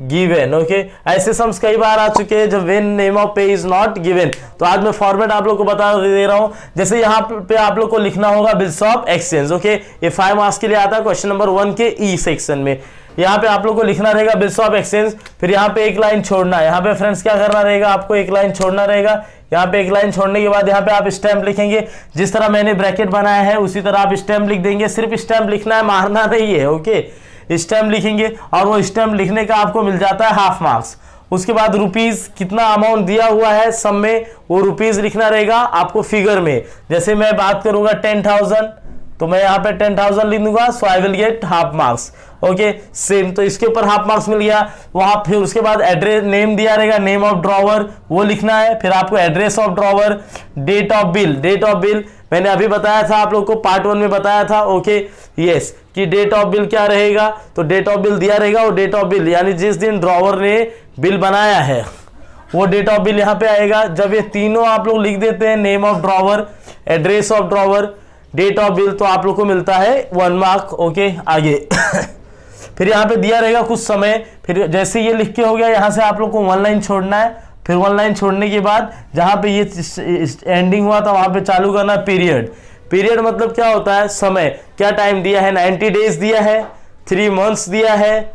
A: गिवन. ओके, ऐसे सम्स कई बार आ चुके हैं जब व्हेन नेम ऑफ पे इज नॉट गिवन. तो आज मैं फॉर्मेट आप लोग को बता दे रहा हूं. जैसे यहां पे आप लोग को लिखना होगा बिल्स ऑफ एक्सचेंज. ओके, ये 5 मार्क्स के लिए आता है क्वेश्चन नंबर 1 के ई सेक्शन में. यहाँ पे आप लोग को लिखना रहेगा बिल्स ऑफ एक्सचेंज, फिर यहाँ पे एक लाइन छोड़ना है. यहाँ पे फ्रेंड्स क्या करना रहेगा, आपको एक लाइन छोड़ना रहेगा. यहाँ पे एक लाइन छोड़ने के बाद यहाँ पे आप स्टैम्प लिखेंगे. जिस तरह मैंने ब्रैकेट बनाया है उसी तरह आप स्टैम्प लिख देंगे. सिर्फ स्टैम्प लिखना है, मारना नहीं है. ओके, स्टैम्प लिखेंगे और वो स्टैम्प लिखने का आपको मिल जाता है हाफ मार्क्स. उसके बाद रुपीज कितना अमाउंट दिया हुआ है सब में, वो रुपीज लिखना रहेगा आपको फिगर में. जैसे मैं बात करूंगा 10,000, तो मैं यहाँ पे 10,000 लिख दूंगा, so I will get half marks. Okay, same, तो इसके ऊपर हाफ मार्क्स मिल गया. वहां फिर उसके बाद एड्रेस नेम दिया रहेगा, नेम ऑफ ड्रॉवर वो लिखना है. फिर आपको address of drawer, date of bill, date of bill मैंने अभी बताया था आप लोग को, पार्ट 1 में बताया था. ओके, यस, कि डेट ऑफ बिल क्या रहेगा, तो डेट ऑफ बिल दिया रहेगा. वो डेट ऑफ बिल यानी जिस दिन ड्रॉवर ने बिल बनाया है वो डेट ऑफ बिल यहाँ पे आएगा. जब ये तीनों आप लोग लिख देते हैं, name of drawer, address of drawer, date of bill, तो आप लोग को मिलता है 1 मार्क. ओके, आगे फिर यहाँ पे दिया रहेगा कुछ समय. फिर जैसे ये लिख के हो गया, यहाँ से आप लोग को 1 लाइन छोड़ना है. फिर 1 लाइन छोड़ने के बाद जहां पे ये एंडिंग हुआ था वहां पे चालू करना पीरियड. पीरियड मतलब क्या होता है, समय. क्या टाइम दिया है, 90 डेज दिया है, 3 मंथ्स दिया है,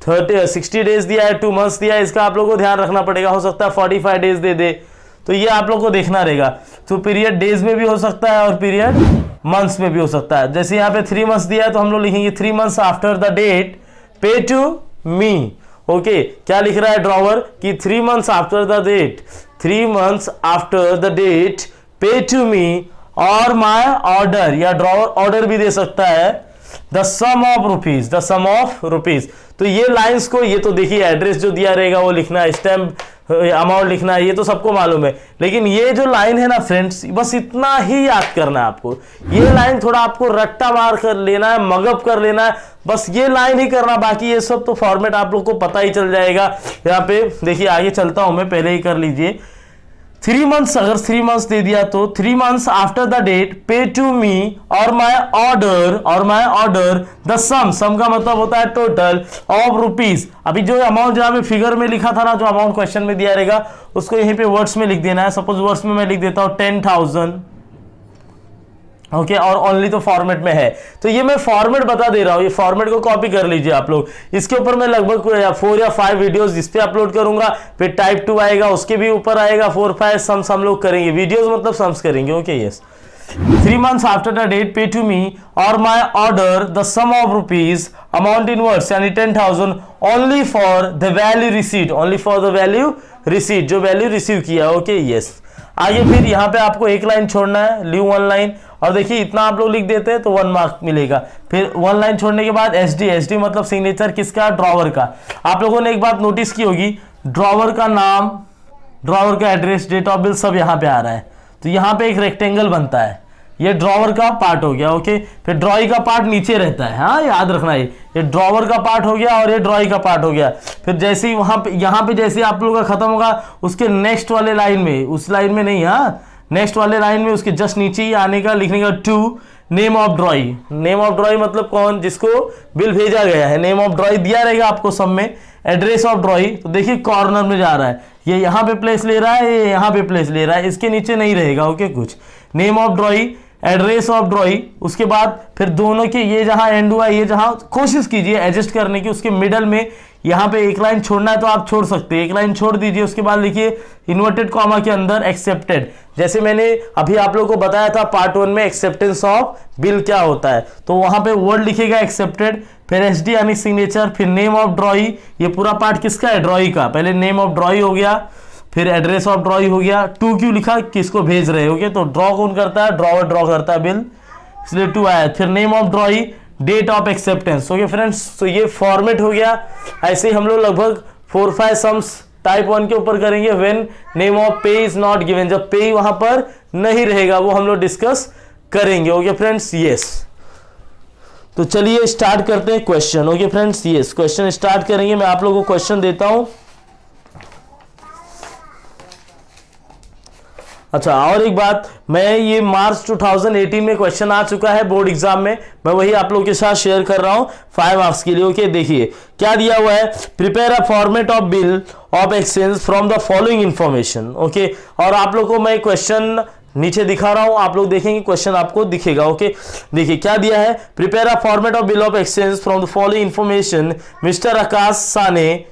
A: 60 डेज दिया है, 2 मंथ्स दिया है. इसका आप लोगों को ध्यान रखना पड़ेगा. हो सकता है 45 डेज दे दे, तो ये आप लोग को देखना रहेगा. तो पीरियड डेज में भी हो सकता है और पीरियड मंथ्स में भी हो सकता है. जैसे यहाँ पे 3 मंथ्स दिया है तो हम लोग लिखेंगे 3 months after the date pay to me. Okay, क्या लिख रहा है ड्रॉवर कि 3 months after the date, 3 months after the date pay to me और माय ऑर्डर, या ड्रॉवर ऑर्डर भी दे सकता है, the sum of rupees, the sum of rupees. तो ये लाइंस को, ये तो देखिए एड्रेस जो दिया रहेगा वो लिखना है, स्टैम्प अमाउंट लिखना है, ये तो सबको मालूम है. लेकिन ये जो लाइन है ना फ्रेंड्स, बस इतना ही याद करना है आपको. ये लाइन थोड़ा आपको रट्टा मार कर लेना है, मगअप कर लेना है, बस ये लाइन ही करना. बाकी ये सब तो फॉर्मेट आप लोग को पता ही चल जाएगा. यहाँ पे देखिए आगे चलता हूं मैं, पहले ही कर लीजिए. 3 मंथ्स, अगर 3 मंथ्स दे दिया तो 3 months after the date pay to me और माय ऑर्डर द सम का मतलब होता है टोटल ऑफ रुपीज. अभी जो अमाउंट जहां पे फिगर में लिखा था ना, जो अमाउंट क्वेश्चन में दिया रहेगा उसको यहीं पे वर्ड्स में लिख देना है. सपोज वर्ड्स में मैं लिख देता हूं 10,000. ओके और ओनली तो फॉर्मेट में है। तो ये मैं फॉर्मेट बता दे रहा हूँ, ये फॉर्मेट को कॉपी कर लीजिए आप लोग। इसके ऊपर मैं लगभग 4 या 5 वीडियोस जिस पे अपलोड करूंगा। फिर टाइप 2 आएगा, उसके भी ऊपर आएगा 4-5 सम्स हम लोग करेंगे, वीडियोस मतलब सम्स करेंगे। Okay yes. 3 months after the date pay to me or my order the sum of rupees amount in words यानी 10,000 only for the value received, only for the value received, जो value receive किया। Okay yes. आगे फिर यहाँ पे आपको एक line छोड़ना है, लीव 1 लाइन, और देखिए इतना आप लोग लिख देते हैं तो 1 मार्क मिलेगा। फिर 1 लाइन छोड़ने के बाद एसडी मतलब सिग्नेचर किसका, ड्रॉवर का। आप लोगों ने एक बात नोटिस की होगी, ड्रॉवर का नाम, ड्रॉवर का एड्रेस, डेट ऑफ बिल सब यहाँ पे आ रहा है। तो यहाँ पे एक रेक्टेंगल बनता है, ये ड्रॉवर का पार्ट हो गया। ओके फिर ड्रॉई का पार्ट नीचे रहता है, हाँ याद रखना, ये ड्रॉवर का पार्ट हो गया और ये ड्रॉई का पार्ट हो गया। फिर जैसे ही वहां पे यहाँ पे जैसे आप लोगों का खत्म होगा, उसके नेक्स्ट वाले लाइन में, उस लाइन में नहीं, हाँ नेक्स्ट वाले लाइन में उसके जस्ट नीचे ही आने का, लिखने का to name of drawee. Name of drawee मतलब कौन, जिसको बिल भेजा गया है, नेम ऑफ ड्रॉई दिया रहेगा आपको सब में। एड्रेस ऑफ ड्रॉई तो देखिए कॉर्नर में जा रहा है, ये यहाँ पे प्लेस ले रहा है, ये यहाँ पे प्लेस ले रहा है, इसके नीचे नहीं रहेगा। ओके कुछ नेम ऑफ ड्रॉई, एड्रेस ऑफ ड्रॉई, उसके बाद फिर दोनों के ये जहां एंड हुआ, ये जहां कोशिश कीजिए एडजस्ट करने की, उसके मिडल में यहाँ पे एक लाइन छोड़ना है तो आप छोड़ सकते हैं, एक लाइन छोड़ दीजिए। उसके बाद लिखिए इन्वर्टेड कॉमा के अंदर एक्सेप्टेड, जैसे मैंने अभी आप लोगों को बताया था पार्ट 1 में एक्सेप्टेंस ऑफ बिल क्या होता है, तो वहां पे वर्ड लिखेगा एक्सेप्टेड, फिर एसडी यानी सिग्नेचर, फिर नेम ऑफ ड्रॉई, ये पूरा पार्ट किसका है, ड्रॉई का। पहले नेम ऑफ ड्रॉई हो गया, फिर एड्रेस ऑफ ड्रॉई हो गया, टू क्यों लिखा, किसको भेज रहे हो, तो ड्रॉ कौन करता है, ड्रॉवर ड्रॉ करता है बिल, इसलिए 2 आया। फिर name of drawee, date of acceptance. Okay friends, तो ये फॉर्मेट हो गया। ऐसे ही हम लोग लगभग 4-5 सम्स टाइप 1 के ऊपर करेंगे। व्हेन नेम ऑफ पे इज नॉट गिवन, जब पे वहां पर नहीं रहेगा, वो हम लोग डिस्कस करेंगे। Okay friends yes. तो चलिए स्टार्ट करते हैं question. Okay friends yes, question start करेंगे। मैं आप लोगों को क्वेश्चन देता हूं। अच्छा और एक बात, मैं ये मार्च 2018 में क्वेश्चन आ चुका है बोर्ड एग्जाम में, मैं वही आप लोगों के साथ शेयर कर रहा हूं 5 मार्क्स के लिए। ओके देखिए क्या दिया हुआ है, prepare a format of bill of exchange from the following information. Okay और आप लोगों को मैं क्वेश्चन नीचे दिखा रहा हूं, आप लोग देखेंगे क्वेश्चन आपको दिखेगा। ओके देखिए क्या दिया है, prepare a format of bill of exchange from the following information, mister Akash Sane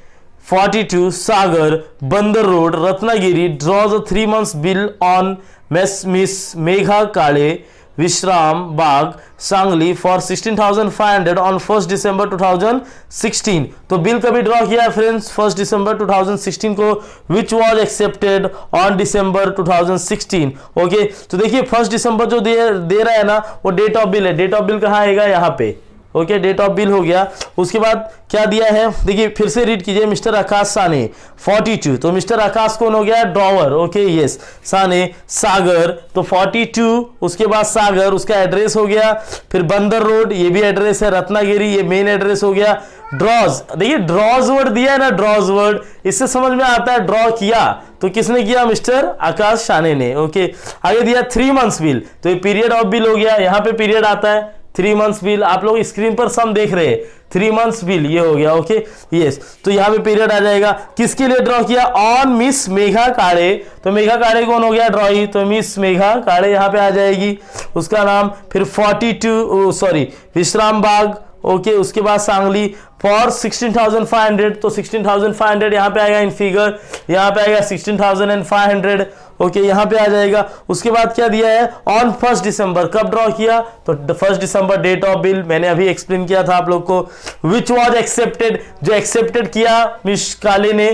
A: 42 Sagar, Bandar Road, Ratnagiri, draws a 3 months bill on Miss Megha Kale, Vishram Bagh, Sangli for 16,500 on 1st December 2016। तो bill कभी draw किया है friends 1st December 2016 को, which was accepted on December 2016। Okay तो देखिए 1st December जो दे रहा है ना, वो डेट ऑफ बिल है। डेट ऑफ बिल कहाँ आएगा, यहाँ पे। ओके डेट ऑफ बिल हो गया। उसके बाद क्या दिया है, देखिए फिर से रीड कीजिए, मिस्टर आकाश साने 42, तो मिस्टर आकाश कौन हो गया, ड्रॉवर। ओके यस, साने सागर तो 42, उसके बाद सागर उसका एड्रेस हो गया, फिर बंदर रोड ये भी एड्रेस है, रत्नागिरी ये मेन एड्रेस हो गया। ड्रॉज, देखिए ड्रॉज वर्ड दिया है ना, ड्रॉज वर्ड, इससे समझ में आता है ड्रॉ किया तो किसने किया, मिस्टर आकाश साने ने। ओके आगे दिया 3 months बिल, तो ये पीरियड ऑफ बिल हो गया, यहाँ पे पीरियड आता है 3 months बिल, आप लोग स्क्रीन पर सम देख रहे हैं 3 months बिल ये हो गया। ओके यस, तो यहाँ पे पीरियड आ जाएगा, किसके लिए ड्रॉ किया, ऑन मिस मेघा काड़े, तो मेघा काड़े कौन हो गया, ड्रॉई, तो मिस मेघा काड़े यहाँ पे आ जाएगी उसका नाम। फिर 42 विश्राम बाग, ओके उसके बाद सांगली फॉर 16,500, तो 16,500 यहाँ पे आएगा इन फिगर, यहाँ पे आएगा 16,500। ओके यहाँ पे आ जाएगा। उसके बाद क्या दिया है, ऑन 1st December, कब ड्रॉ किया, तो 1st December date of bill मैंने अभी एक्सप्लेन किया था आप लोग को। विच वॉज एक्सेप्टेड, जो एक्सेप्टेड किया मिस काले ने,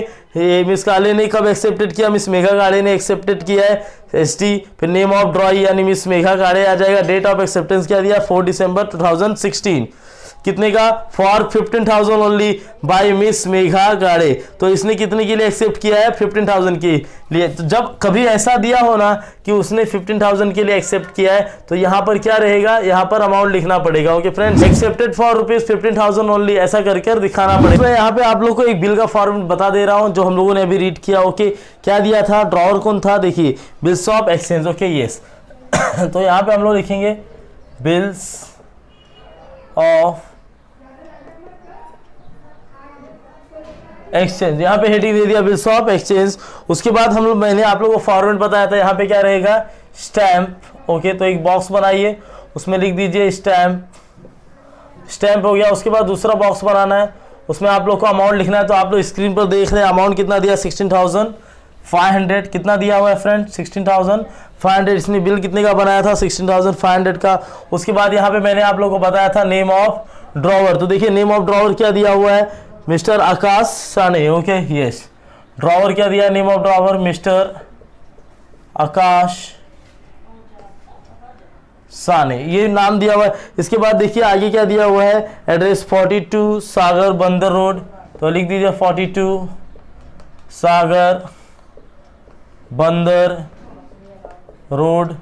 A: मिस काले ने कब एक्सेप्टेड किया, मिस मेघा काले ने एक्सेप्टेड किया है एसटी। फिर नेम ऑफ ड्रॉई यानी मिस मेघा काले आ जाएगा। डेट ऑफ एक्सेप्टेंस क्या दिया, 4 December 2016, कितने का, for 15,000 only by miss Megha गाड़े, तो इसने कितने के लिए एक्सेप्ट किया है, 15,000 के लिए। तो जब कभी ऐसा दिया हो ना कि उसने 15,000 के लिए एक्सेप्ट किया है, तो यहाँ पर क्या रहेगा, यहाँ पर अमाउंट लिखना पड़ेगा। Okay friends, accepted for ₹15,000 only, ऐसा करके दिखाना पड़ेगा। मैं यहाँ पे आप लोग को एक बिल का फॉर्मेट बता दे रहा हूँ जो हम लोगों ने अभी रीड किया। ओके क्या दिया था, ड्रॉवर कौन था, देखिए bills of exchange. Okay yes तो यहाँ पे हम लोग लिखेंगे बिल्स ऑफ एक्सचेंज, यहाँ पे हेडिंग दे दिया बिल्स ऑफ एक्सचेंज। उसके बाद मैंने आप लोगों को फॉर्मेट बताया था, यहाँ पे क्या रहेगा, स्टैंप। ओके तो एक बॉक्स बनाइए, उसमें लिख दीजिए स्टैम्प, स्टैम्प हो गया। उसके बाद दूसरा बॉक्स बनाना है, उसमें आप लोग को अमाउंट लिखना है। तो आप लोग स्क्रीन पर देख रहे हैं अमाउंट कितना दिया, 16,500 कितना दिया हुआ है फ्रेंड, 16,500। इसने बिल कितने का बनाया था, 16,500 का। उसके बाद यहाँ पे मैंने आप लोगों को बताया था नेम ऑफ ड्रॉवर। तो देखिए नेम ऑफ ड्रॉवर क्या दिया हुआ है, मिस्टर आकाश साने। ओके यस, ड्रॉवर क्या दिया, नेम ऑफ ड्रॉवर मिस्टर आकाश साने, ये नाम दिया हुआ है। इसके बाद देखिए आगे क्या दिया हुआ है, एड्रेस 42 सागर बंदर रोड। तो लिख दीजिए 42 सागर बंदर रोड।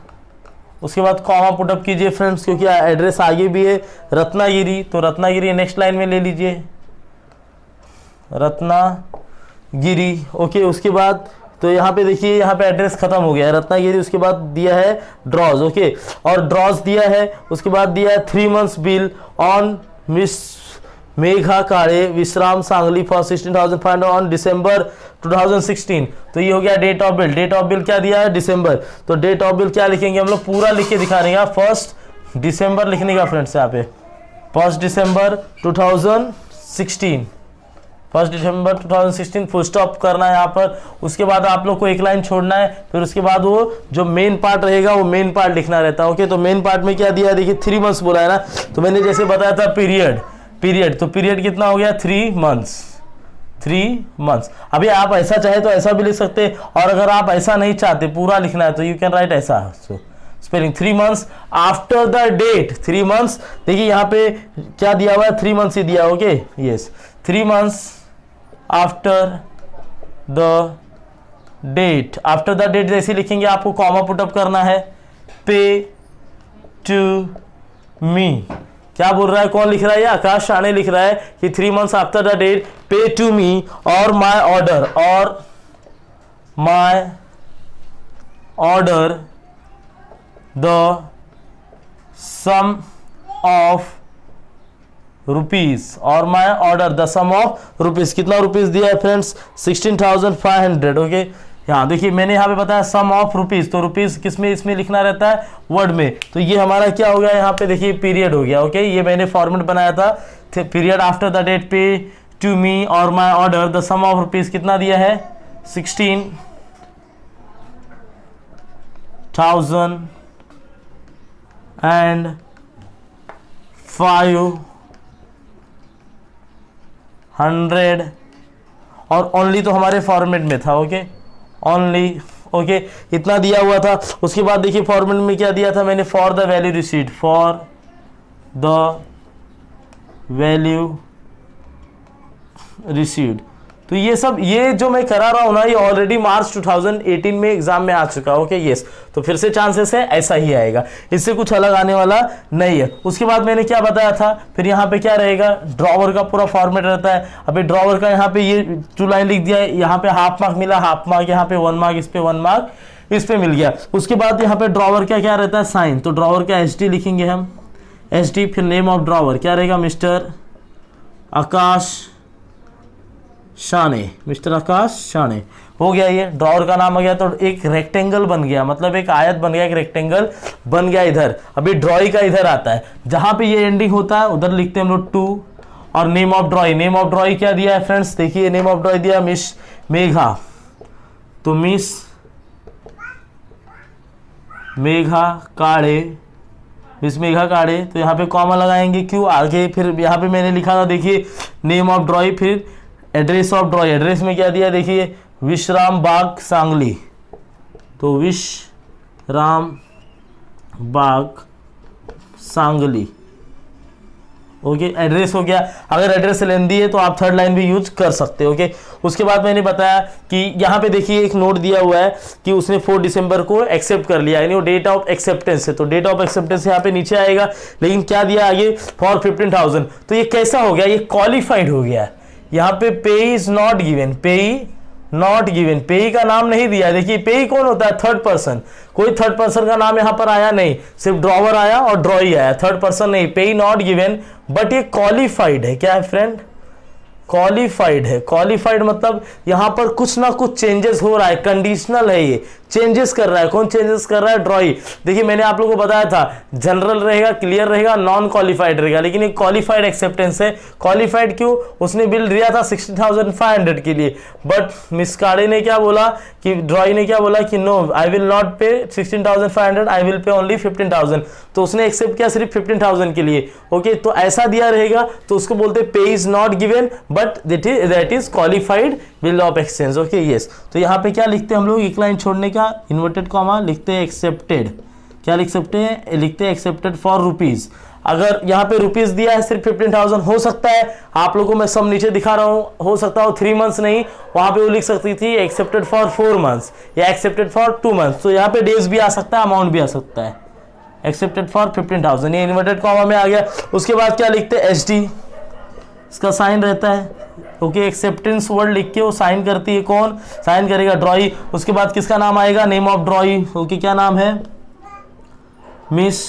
A: उसके बाद कॉमा पुटअप कीजिए फ्रेंड्स, क्योंकि एड्रेस आगे भी है रत्नागिरी, तो रत्नागिरी नेक्स्ट लाइन में ले लीजिए, रत्नागिरी। ओके, उसके बाद तो यहाँ पे देखिए यहाँ पे एड्रेस खत्म हो गया है रत्नागिरी। उसके बाद दिया है ड्रॉज। ओके, और ड्रॉज दिया है। उसके बाद दिया है 3 months bill on miss Megha Kade Vishram Sangli for 16,500 on December 2016। तो ये हो गया date of bill. Date of bill क्या दिया है, दिसंबर। तो डेट ऑफ बिल क्या लिखेंगे हम लोग, पूरा लिख के दिखा देंगे। 1 दिसंबर लिखने का फ्रेंड्स, यहाँ पे 1 दिसंबर 2016, 1 दिसंबर 2016 फुल स्टॉप करना है यहाँ पर। उसके बाद आप लोग को एक लाइन छोड़ना है, फिर उसके बाद वो जो मेन पार्ट रहेगा वो मेन पार्ट लिखना रहता है। ओके, तो मेन पार्ट में क्या दिया है, देखिए 3 months बोला है ना। तो मैंने जैसे बताया था पीरियड, तो पीरियड कितना हो गया, 3 months, 3 months। अभी आप ऐसा चाहे तो ऐसा भी लिख सकते हैं, और अगर आप ऐसा नहीं चाहते पूरा लिखना है तो यू कैन राइट ऐसा। Spelling 3 months after the date, 3 months। देखिए यहाँ पे क्या दिया हुआ है, 3 months ही दिया। Okay yes, 3 months after the date. After the date जैसे लिखेंगे आपको कॉमा पुटअप करना है, पे टू मी। क्या बोल रहा है, कौन लिख रहा है, ये आकाश शाने लिख रहा है कि 3 months after the date pay to me और माई ऑर्डर, और my order the sum of rupees, और my order the sum of rupees. कितना रुपीज दिया है फ्रेंड्स, 16,500। ओके, यहाँ देखिए मैंने यहाँ पे बताया सम ऑफ रुपीज, तो रुपीज किस में, इसमें लिखना रहता है वर्ड में। तो ये हमारा क्या हो गया, यहाँ पे देखिए पीरियड हो गया। ओके, ये मैंने फॉर्मेट बनाया था, period after the date pay to me और my order the sum of rupees. कितना दिया है, 16,500 और ओनली तो हमारे फॉर्मेट में था। Okay, only. ओके, इतना दिया हुआ था। उसके बाद देखिए फॉर्मेट में क्या दिया था मैंने, for the value received, for the value received. तो ये सब, ये जो मैं करा रहा हूं ना, ये ऑलरेडी मार्च 2018 में एग्जाम में आ चुका है। ओके यस, तो फिर से चांसेस है ऐसा ही आएगा, इससे कुछ अलग आने वाला नहीं है। उसके बाद मैंने क्या बताया था, फिर यहाँ पे क्या रहेगा, ड्रॉवर का पूरा फॉर्मेट रहता है। अभी ड्रॉवर का यहाँ पे ये 2 लाइन लिख दिया है, यहाँ पे हाफ मार्क मिला, हाफ मार्क यहाँ पे 1 मार्क, इस पे 1 मार्क, इस पे मिल गया। उसके बाद यहाँ पे ड्रॉवर का क्या रहता है, साइन। तो ड्रॉवर का SD लिखेंगे हम, SD। फिर नेम ऑफ ड्रॉवर क्या रहेगा, मिस्टर आकाश शाने, मिस्टर आकाश शाने। हो गया, ये ड्रॉवर का नाम आ गया। तो एक रेक्टेंगल बन गया, मतलब एक आयत बन गया, एक रेक्टेंगल बन गया इधर। अभी ड्रॉई का इधर आता है, जहां पे ये एंडिंग होता है उधर लिखते हैं हम लोग 2। और name of drawee, name of ड्रॉई क्या दिया है फ्रेंड्स, देखिए नेम ऑफ ड्रॉई दिया मिस मेघा। तो मिस मेघा काड़े, मिस मेघा काड़े। तो यहाँ पे कॉमा लगाएंगे, क्यों आगे। फिर यहाँ पे मैंने लिखा था देखिए नेम ऑफ ड्रॉई, फिर एड्रेस ऑफ ड्रॉई। एड्रेस में क्या दिया, देखिए विश्राम बाग सांगली। तो विश्राम बाग सांगली। ओके, एड्रेस हो गया। अगर एड्रेस लेंदी है तो आप 3rd लाइन भी यूज कर सकते हो। ओके, उसके बाद मैंने बताया कि यहाँ पे देखिए एक नोट दिया हुआ है कि उसने 4 दिसंबर को एक्सेप्ट कर लिया, यानी वो डेट ऑफ एक्सेप्टेंस है। तो डेट ऑफ एक्सेप्टेंस यहाँ पे नीचे आएगा, लेकिन क्या दिया आगे, फॉर 15,000। तो ये कैसा हो गया, ये क्वालिफाइड हो गया। यहाँ पे पे इज नॉट गिवन, पे नॉट गिवन, पेई का नाम नहीं दिया। देखिए पेई कौन होता है, 3rd पर्सन। कोई 3rd पर्सन का नाम यहाँ पर आया नहीं, सिर्फ ड्रॉवर आया और ड्रॉई आया, 3rd पर्सन नहीं। पेई नॉट गिवन, बट ये क्वालिफाइड है। क्या है फ्रेंड, क्वालिफाइड है। क्वालिफाइड मतलब यहाँ पर कुछ ना कुछ चेंजेस हो रहा है, कंडीशनल है ये। चेंजेस कर रहा है। कौन चेंजेस कर रहा है? ड्रॉई। देखिए मैंने आप लोगों को बताया था जनरल रहेगा, क्लियर रहेगा, नॉन क्वालिफाइड रहेगा, लेकिन एक क्वालिफाइड एक्सेप्टेंस है। क्वालिफाइड क्यों? उसने बिल दिया था 60,500 के लिए, बट मिस काड़े ने क्या बोला कि ड्रॉई ने क्या बोला कि नो आई विल नॉट पे 16,500, आई विल पे ओनली 15,000, तो उसने एक्सेप्ट किया सिर्फ 15,000 के लिए। ओके, तो ऐसा दिया रहेगा तो उसको बोलते पे is not given but that is qualified bill of exchange. Okay yes, तो यहाँ पे क्या लिखते हैं हम लोग? एक लाइन छोड़ने का इन्वर्टेड कॉमा लिखते हैं एक्सेप्टेड। क्या लिख सकते हैं? लिखते हैं एक्सेप्टेड फॉर रुपीज। अगर यहाँ पे रुपीज दिया है सिर्फ 15,000, हो सकता है आप लोगों को मैं सब नीचे दिखा रहा हूँ, हो सकता है 3 मंथ्स नहीं, वहां पे वो लिख सकती थी एक्सेप्टेड फॉर 4 मंथ्स या एक्सेप्टेड फॉर 2 मंथ्स, तो यहाँ पे डेज भी आ सकता है, अमाउंट भी आ सकता है। एक्सेप्टेड फॉर 15,000, ये इन्वर्टेड कॉमा में आ गया। उसके बाद क्या लिखते हैं? एचडी, इसका साइन रहता है। ओके, एक्सेप्टेंस वर्ड लिख के वो साइन करती है, कौन साइन करेगा? ड्रॉई। उसके बाद किसका नाम आएगा? Name of ड्रॉई। ओके, क्या नाम है? Miss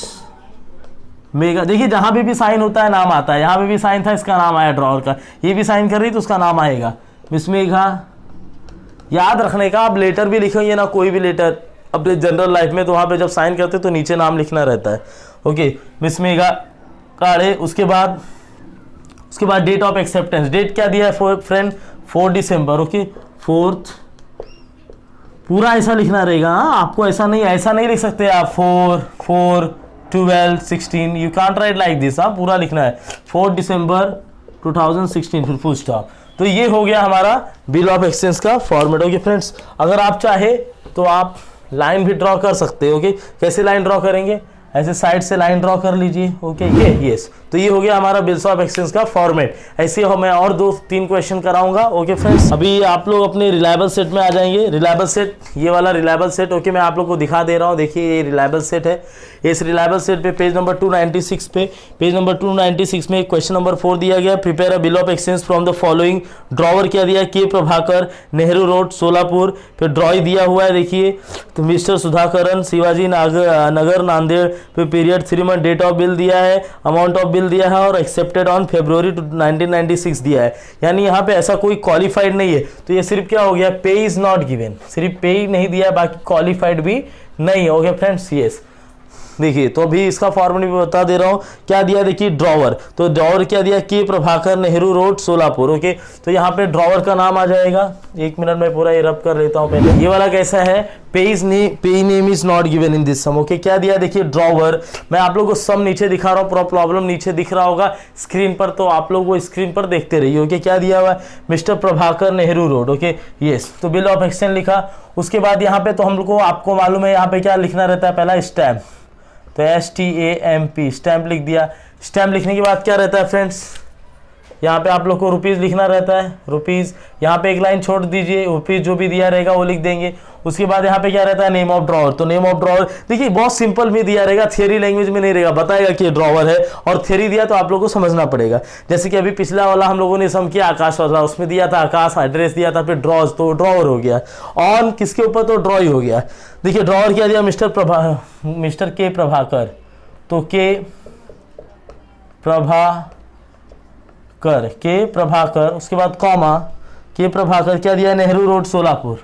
A: mega. देखिए जहां भी साइन होता है नाम आता है, यहाँ पे भी साइन था, इसका नाम आया ड्रॉवर का, ये भी साइन कर रही तो उसका नाम आएगा मिस मेघा। याद रखने का, आप लेटर भी लिखेंगे ना, कोई भी लेटर अपने जनरल लाइफ में, तो वहां पे जब साइन करते तो नीचे नाम लिखना रहता है। Okay, miss Megha Kade. उसके बाद डेट ऑफ एक्सेप्टेंस, डेट क्या दिया है फ्रेंड? 4 दिसंबर। ओके, 4th, पूरा ऐसा लिखना रहेगा। आपको ऐसा नहीं लिख सकते आप 4 12 16, you can't right like this. पूरा लिखना है 4 दिसंबर 2016 फिर फुल स्टॉप। तो ये हो गया हमारा बिल ऑफ एक्सचेंज का फॉर्मेट। ओके फ्रेंड्स, अगर आप चाहे तो आप लाइन भी ड्रॉ कर सकते हो। ओके, कैसे लाइन ड्रॉ करेंगे? ऐसे साइड से लाइन ड्रॉ कर लीजिए। ओके, यस, तो ये हो गया हमारा बिल्स ऑफ एक्सचेंज का फॉर्मेट। ऐसे हो मैं और 2-3 क्वेश्चन कराऊंगा। ओके फ्रेंड्स, अभी आप लोग अपने रिलायबल सेट में आ जाएंगे। रिलायबल सेट, ये वाला रिलायबल सेट। ओके, मैं आप लोग को दिखा दे रहा हूँ। देखिए ये रिलायबल सेट है। इस रिलायबल सेट पे पेज नंबर 296 पे, पेज नंबर 296 में क्वेश्चन नंबर 4 दिया गया, prepare a bill of exchange from the following. Drawer क्या दिया? के प्रभाकर, नेहरू रोड, सोलापुर। फिर ड्रॉई दिया हुआ है, देखिए तो मिस्टर सुधाकरन, शिवाजी नगर, नांदेड़। फिर period 3 month, date of bill दिया है, अमाउंट ऑफ बिल दिया है और एक्सेप्टेड ऑन February 1996 दिया है। यानी यहाँ पे ऐसा कोई क्वालिफाइड नहीं है, तो ये सिर्फ क्या हो गया? पे इज नॉट गिवन, सिर्फ पे ही नहीं दिया, बाकी क्वालिफाइड भी नहीं है। ओके फ्रेंड्स, यस, देखिए तो अभी इसका फॉर्मूला भी बता दे रहा हूँ। क्या दिया? देखिए ड्रॉवर, तो ड्रॉवर क्या दिया? के प्रभाकर, नेहरू रोड, सोलापुर। ओके, तो यहाँ पे ड्रॉवर का नाम आ जाएगा। 1 मिनट में पूरा ये रब कर लेता हूँ पहले। ये वाला कैसा है? Payee name is not given in this sum. Okay, क्या दिया? देखिए ड्रॉवर। मैं आप लोग को सम नीचे दिखा रहा हूँ, पूरा प्रॉब्लम नीचे दिख रहा होगा स्क्रीन पर, तो आप लोग वो स्क्रीन पर देखते रहिए। ओके, क्या दिया हुआ है? Mister Prabhakar, Nehru road. Okay yes, तो बिल ऑफ एक्सचेंज लिखा। उसके बाद यहाँ पे तो हम लोग को, आपको मालूम है यहाँ पे क्या लिखना रहता है? पहला स्टैम्प, तो STAMP, स्टैम्प लिख दिया। स्टैम्प लिखने के बाद क्या रहता है फ्रेंड्स? यहाँ पे आप लोग को रुपीज़ लिखना रहता है, रुपीज़। यहाँ पे एक लाइन छोड़ दीजिए, रुपीज़ जो भी दिया रहेगा वो लिख देंगे। उसके बाद यहाँ पे क्या रहता है? नेम ऑफ ड्रॉवर, तो नेम ऑफ ड्रॉवर देखिए बहुत सिंपल में दिया रहेगा, थियरी लैंग्वेज में नहीं रहेगा, बताएगा कि ड्रॉवर है, और थियरी दिया तो आप लोग को समझना पड़ेगा। जैसे कि अभी पिछला वाला हम लोगों ने सम किया आकाश वाला, उसमें दिया था आकाश, एड्रेस दिया था, फिर ड्रॉज, तो ड्रॉवर हो गया। ऑन किसके ऊपर? तो ड्रॉई हो गया। देखिए ड्रॉवर क्या दिया? मिस्टर के प्रभाकर, तो के प्रभाकर, उसके बाद कॉमा, के प्रभाकर क्या दिया? Nehru road, Solapur,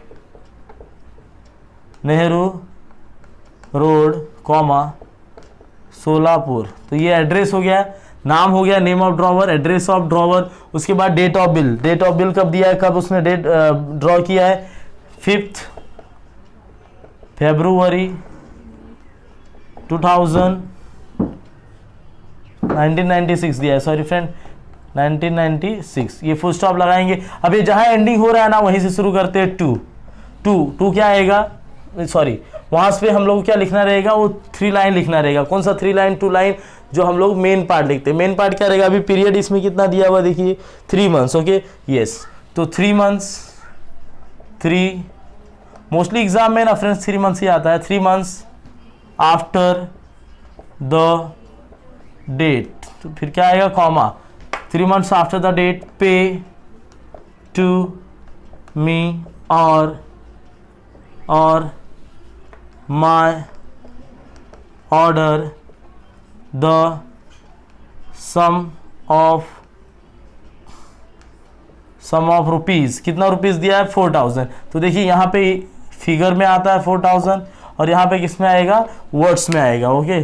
A: Nehru road, comma, Solapur. तो ये एड्रेस हो गया, नाम हो गया, name of drawer, address of drawer. उसके बाद date of bill, date of bill कब दिया है, कब उसने डेट ड्रॉ किया है? 5 फरवरी 1996 दिया है, सॉरी फ्रेंड 1996। ये फुल स्टॉप लगाएंगे। अब ये जहां एंडिंग हो रहा है ना, वहीं से शुरू करते हैं। टू क्या आएगा? सॉरी, वहां पे हम लोग क्या लिखना रहेगा? वो 3 लाइन लिखना रहेगा। कौन सा 3 लाइन? 2 लाइन जो हम लोग मेन पार्ट लिखते हैं। मेन पार्ट क्या रहेगा? अभी पीरियड इसमें कितना दिया हुआ देखिए, 3 मंथ्स। ओके यस, तो 3 मंथ्स, 3 मोस्टली एग्जाम में ना फ्रेंड्स 3 मंथ्स ही आता है। 3 मंथ्स आफ्टर द डेट, तो फिर क्या आएगा? Comma, 3 months after the date, pay to me और my order the sum of rupees. कितना रुपीज़ दिया है? 4,000। तो देखिए यहाँ पे फिगर में आता है 4000 और यहाँ पे किस में आएगा, वर्ड्स में आएगा। ओके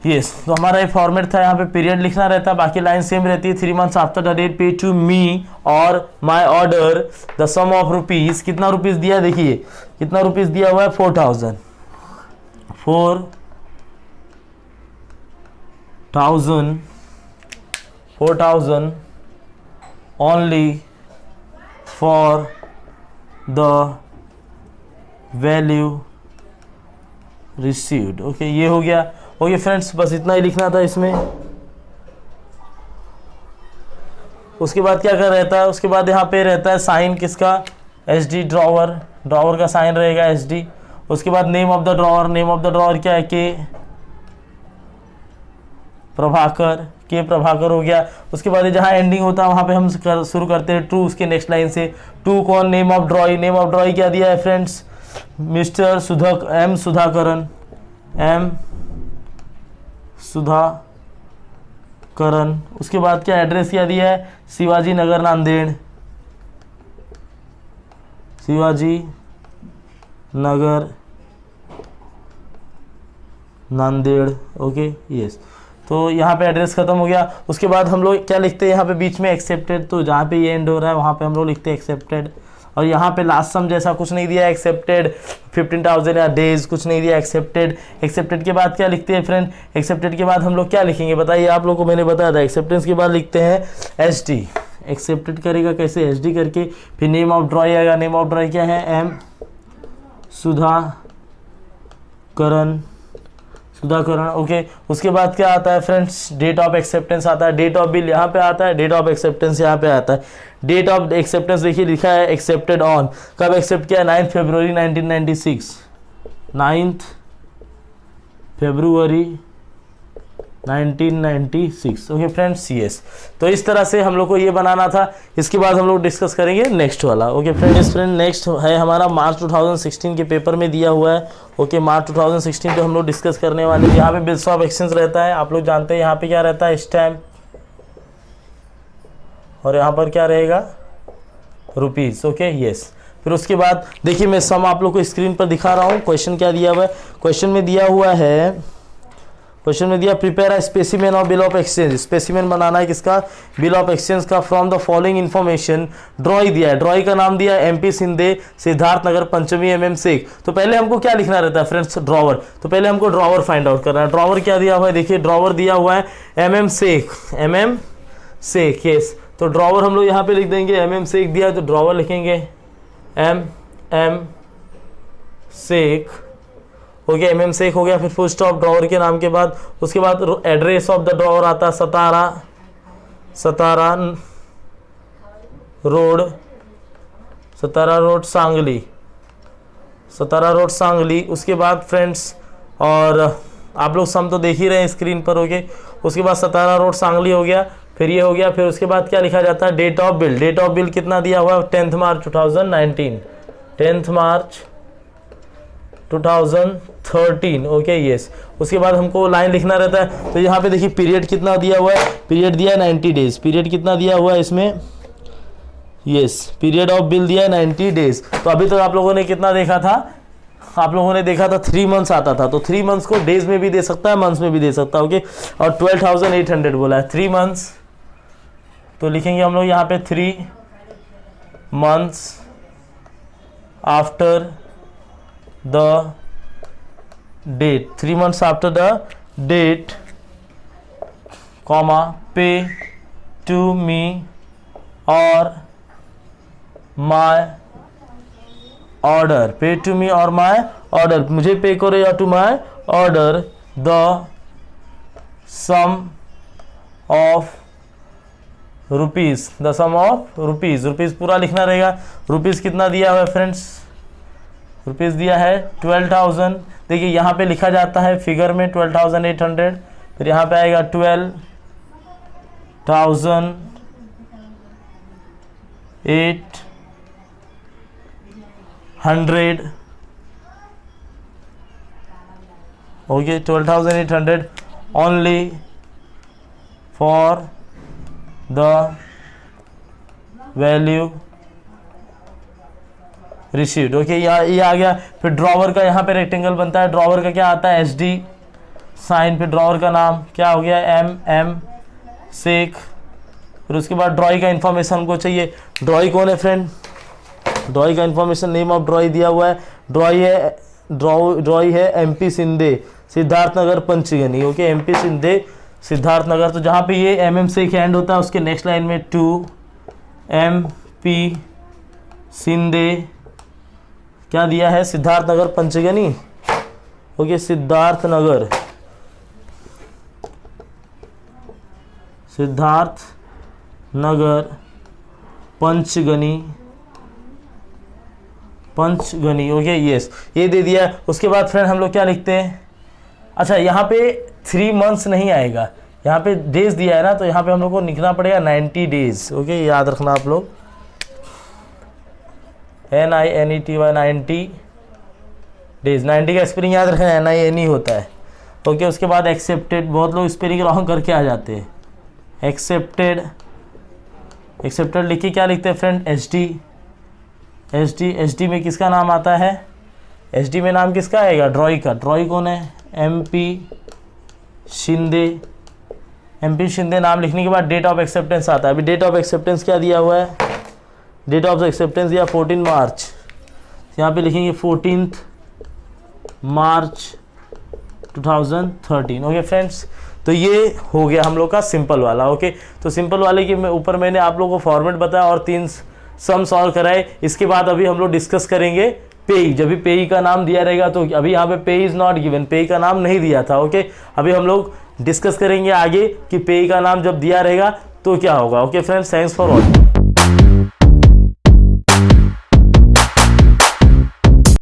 A: यस, तो हमारा ये फॉर्मेट था, यहाँ पे पीरियड लिखना रहता है, बाकी लाइन सेम रहती है। 3 months after the date pay to me और my order the sum of rupees, कितना रुपीज दिया, देखिए कितना रुपीज दिया हुआ है, 4000 4,000 only for the value received। Okay ये हो गया। ओके फ्रेंड्स, बस इतना ही लिखना था इसमें। उसके बाद क्या कर रहता है, उसके बाद यहाँ पे रहता है साइन किसका, SD, ड्रॉवर का साइन रहेगा SD। उसके बाद नेम ऑफ द ड्रॉवर क्या है, के प्रभाकर हो गया। उसके बाद जहाँ एंडिंग होता है वहाँ पे हम शुरू करते हैं टू, उसके नेक्स्ट लाइन से टू कौन, नेम ऑफ ड्रॉई क्या दिया है फ्रेंड्स, मिस्टर सुधाकरन। उसके बाद क्या एड्रेस क्या दिया है, शिवाजी नगर नांदेड़। ओके यस, तो यहाँ पे एड्रेस खत्म हो गया। उसके बाद हम लोग क्या लिखते हैं यहाँ पे बीच में, एक्सेप्टेड। तो जहाँ पे ये एंड हो रहा है वहाँ पे हम लोग लिखते हैं एक्सेप्टेड। और यहाँ पे लास्ट सम जैसा कुछ नहीं दिया, एक्सेप्टेड 15,000 या डेज कुछ नहीं दिया, एक्सेप्टेड के बाद क्या लिखते हैं फ्रेंड, एक्सेप्टेड के बाद हम लोग क्या लिखेंगे बताइए, आप लोग को मैंने बताया था, एक्सेप्टेंस के बाद लिखते हैं SD। एक्सेप्टेड करेगा कैसे, SD करके, फिर नेम ऑफ ड्रॉई आएगा, नेम ऑफ ड्रॉई क्या है, M सुधाकरन। ओके उसके बाद क्या आता है फ्रेंड्स, डेट ऑफ एक्सेप्टेंस आता है, डेट ऑफ बिल यहाँ पे आता है, डेट ऑफ एक्सेप्टेंस यहाँ पे आता है। डेट ऑफ एक्सेप्टेंस देखिए लिखा है एक्सेप्टेड ऑन, कब एक्सेप्ट किया, 9 फरवरी 1996, 9 फरवरी 1996। ओके फ्रेंड्स यस, तो इस तरह से हम लोग को ये बनाना था। इसके बाद हम लोग डिस्कस करेंगे नेक्स्ट वाला। ओके फ्रेंड्स, नेक्स्ट है हमारा मार्च 2016 के पेपर में दिया हुआ है। ओके मार्च 2016 पे हम लोग डिस्कस करने वाले हैं। यहाँ पे बिल्स ऑफ एक्सचेंज रहता है, आप लोग जानते हैं यहाँ पे क्या रहता है, स्टैम्प, और यहाँ पर क्या रहेगा, रुपीज। ओके यस, फिर उसके बाद देखिए मैं सम आप लोग को स्क्रीन पर दिखा रहा हूँ। क्वेश्चन क्या दिया हुआ है, क्वेश्चन में दिया prepare a specimen of bill of exchange. Specimen बनाना है किसका, बिल ऑफ एक्सचेंज का, from the following information. Drawee दिया है, ड्रॉई का नाम दिया है MP सिंधे, सिद्धार्थ नगर, पंचमी, MM शेख। तो पहले हमको क्या लिखना रहता है फ्रेंड्स, ड्रॉवर। तो पहले हमको ड्रॉवर फाइंड आउट करना है। ड्रॉवर क्या दिया हुआ है, देखिए ड्रॉवर दिया हुआ है MM शेख, यस। तो ड्रॉवर हम लोग यहाँ पे लिख देंगे, MM शेख दिया है तो ड्रॉवर लिखेंगे MM Shaikh. Okay MM Shaikh हो गया, फिर फुल स्टॉप ड्रॉवर के नाम के बाद। उसके बाद एड्रेस ऑफ द ड्रॉवर आता है सतारा रोड सांगली। उसके बाद फ्रेंड्स, और आप लोग सम तो देख ही रहे हैं स्क्रीन पर। ओके उसके बाद सतारा रोड सांगली हो गया, फिर ये हो गया। फिर उसके बाद क्या लिखा जाता है, डेट ऑफ बिल कितना दिया हुआ है, 10 मार्च 2019, 10 मार्च 2013। ओके यस, उसके बाद हमको लाइन लिखना रहता है। तो यहाँ पे देखिए पीरियड कितना दिया हुआ है, पीरियड दिया है 90 डेज। पीरियड कितना दिया हुआ है इसमें, यस पीरियड ऑफ बिल दिया है 90 डेज। तो अभी तक आप लोगों ने कितना देखा था, आप लोगों ने देखा था 3 मंथ्स आता था। तो 3 मंथ्स को डेज में भी दे सकता है, मंथ्स में भी दे सकता है। ओके और 12,800 बोला है 3 मंथ्स, तो लिखेंगे हम लोग यहाँ पे 3 months after the date, 3 months after the date, comma, pay to me or my order, pay to me or my order, मुझे पे करो या to my order, the sum of rupees, the sum of rupees पूरा लिखना रहेगा। Rupees कितना दिया हुआ है फ्रेंड्स, रुपीज़ दिया है 12,000। देखिए यहाँ पे लिखा जाता है फिगर में 12,800, फिर यहाँ पे आएगा 12,800। Okay 12,800 only for the value received. Okay, ये आ गया। फिर ड्रॉवर का यहाँ पे रेक्टेंगल बनता है, ड्रॉवर का क्या आता है, एच डी साइन। फिर ड्रॉवर का नाम क्या हो गया, एम सेक। फिर उसके बाद ड्रॉई का इन्फॉर्मेशन हमको चाहिए। ड्रॉई कौन है फ्रेंड, ड्रॉई का इन्फॉर्मेशन, नेम ऑफ ड्रॉई दिया हुआ है। ड्रॉई है MP Shinde, Siddharthnagar Panchgani. Okay, MP Shinde Siddharthnagar. तो जहाँ पे ये MM से एक एंड होता है, उसके नेक्स्ट लाइन में 2 MP सिंधे क्या दिया है, Siddharthnagar Panchgani. Okay, Siddharthnagar Panchgani. Okay, yes, ये दे दिया। उसके बाद फ्रेंड हम लोग क्या लिखते हैं, अच्छा यहाँ पे 3 मंथ्स नहीं आएगा, यहाँ पे डेज दिया है ना, तो यहाँ पे हम लोग को लिखना पड़ेगा 90 डेज। ओके, याद रखना आप लोग, NINETY 90 डेज। 90 का स्पेलिंग याद रखना, NINE होता है। ओके, उसके बाद एक्सेप्टेड, बहुत लोग स्पेलिंग रॉन्ग करके आ जाते हैं। एक्सेप्टेड लिख के क्या लिखते हैं फ्रेंड, एच डी में किसका नाम आता है, एच डी में नाम किसका आएगा, ड्रॉई का। ड्रॉई कौन है, MP शिंदे नाम लिखने के बाद डेट ऑफ एक्सेप्टेंस आता है। अभी डेट ऑफ एक्सेप्टेंस क्या दिया हुआ है, डेट ऑफ एक्सेप्टेंस दिया 14 मार्च, यहाँ पे लिखेंगे 14 मार्च 2013। ओके फ्रेंड्स, तो ये हो गया हम लोग का सिंपल वाला। ओके, तो सिंपल वाले के ऊपर मैंने आप लोगों को फॉर्मेट बताया और 3 सम सॉल्व कराए। इसके बाद अभी हम लोग डिस्कस करेंगे पेई। जब भी पेई का नाम दिया रहेगा, तो अभी यहाँ पे पेई इज नॉट गिवन, पेई का नाम नहीं दिया था। ओके, अभी हम लोग डिस्कस करेंगे आगे कि पेई का नाम जब दिया रहेगा तो क्या होगा। Okay friends, thanks for watching.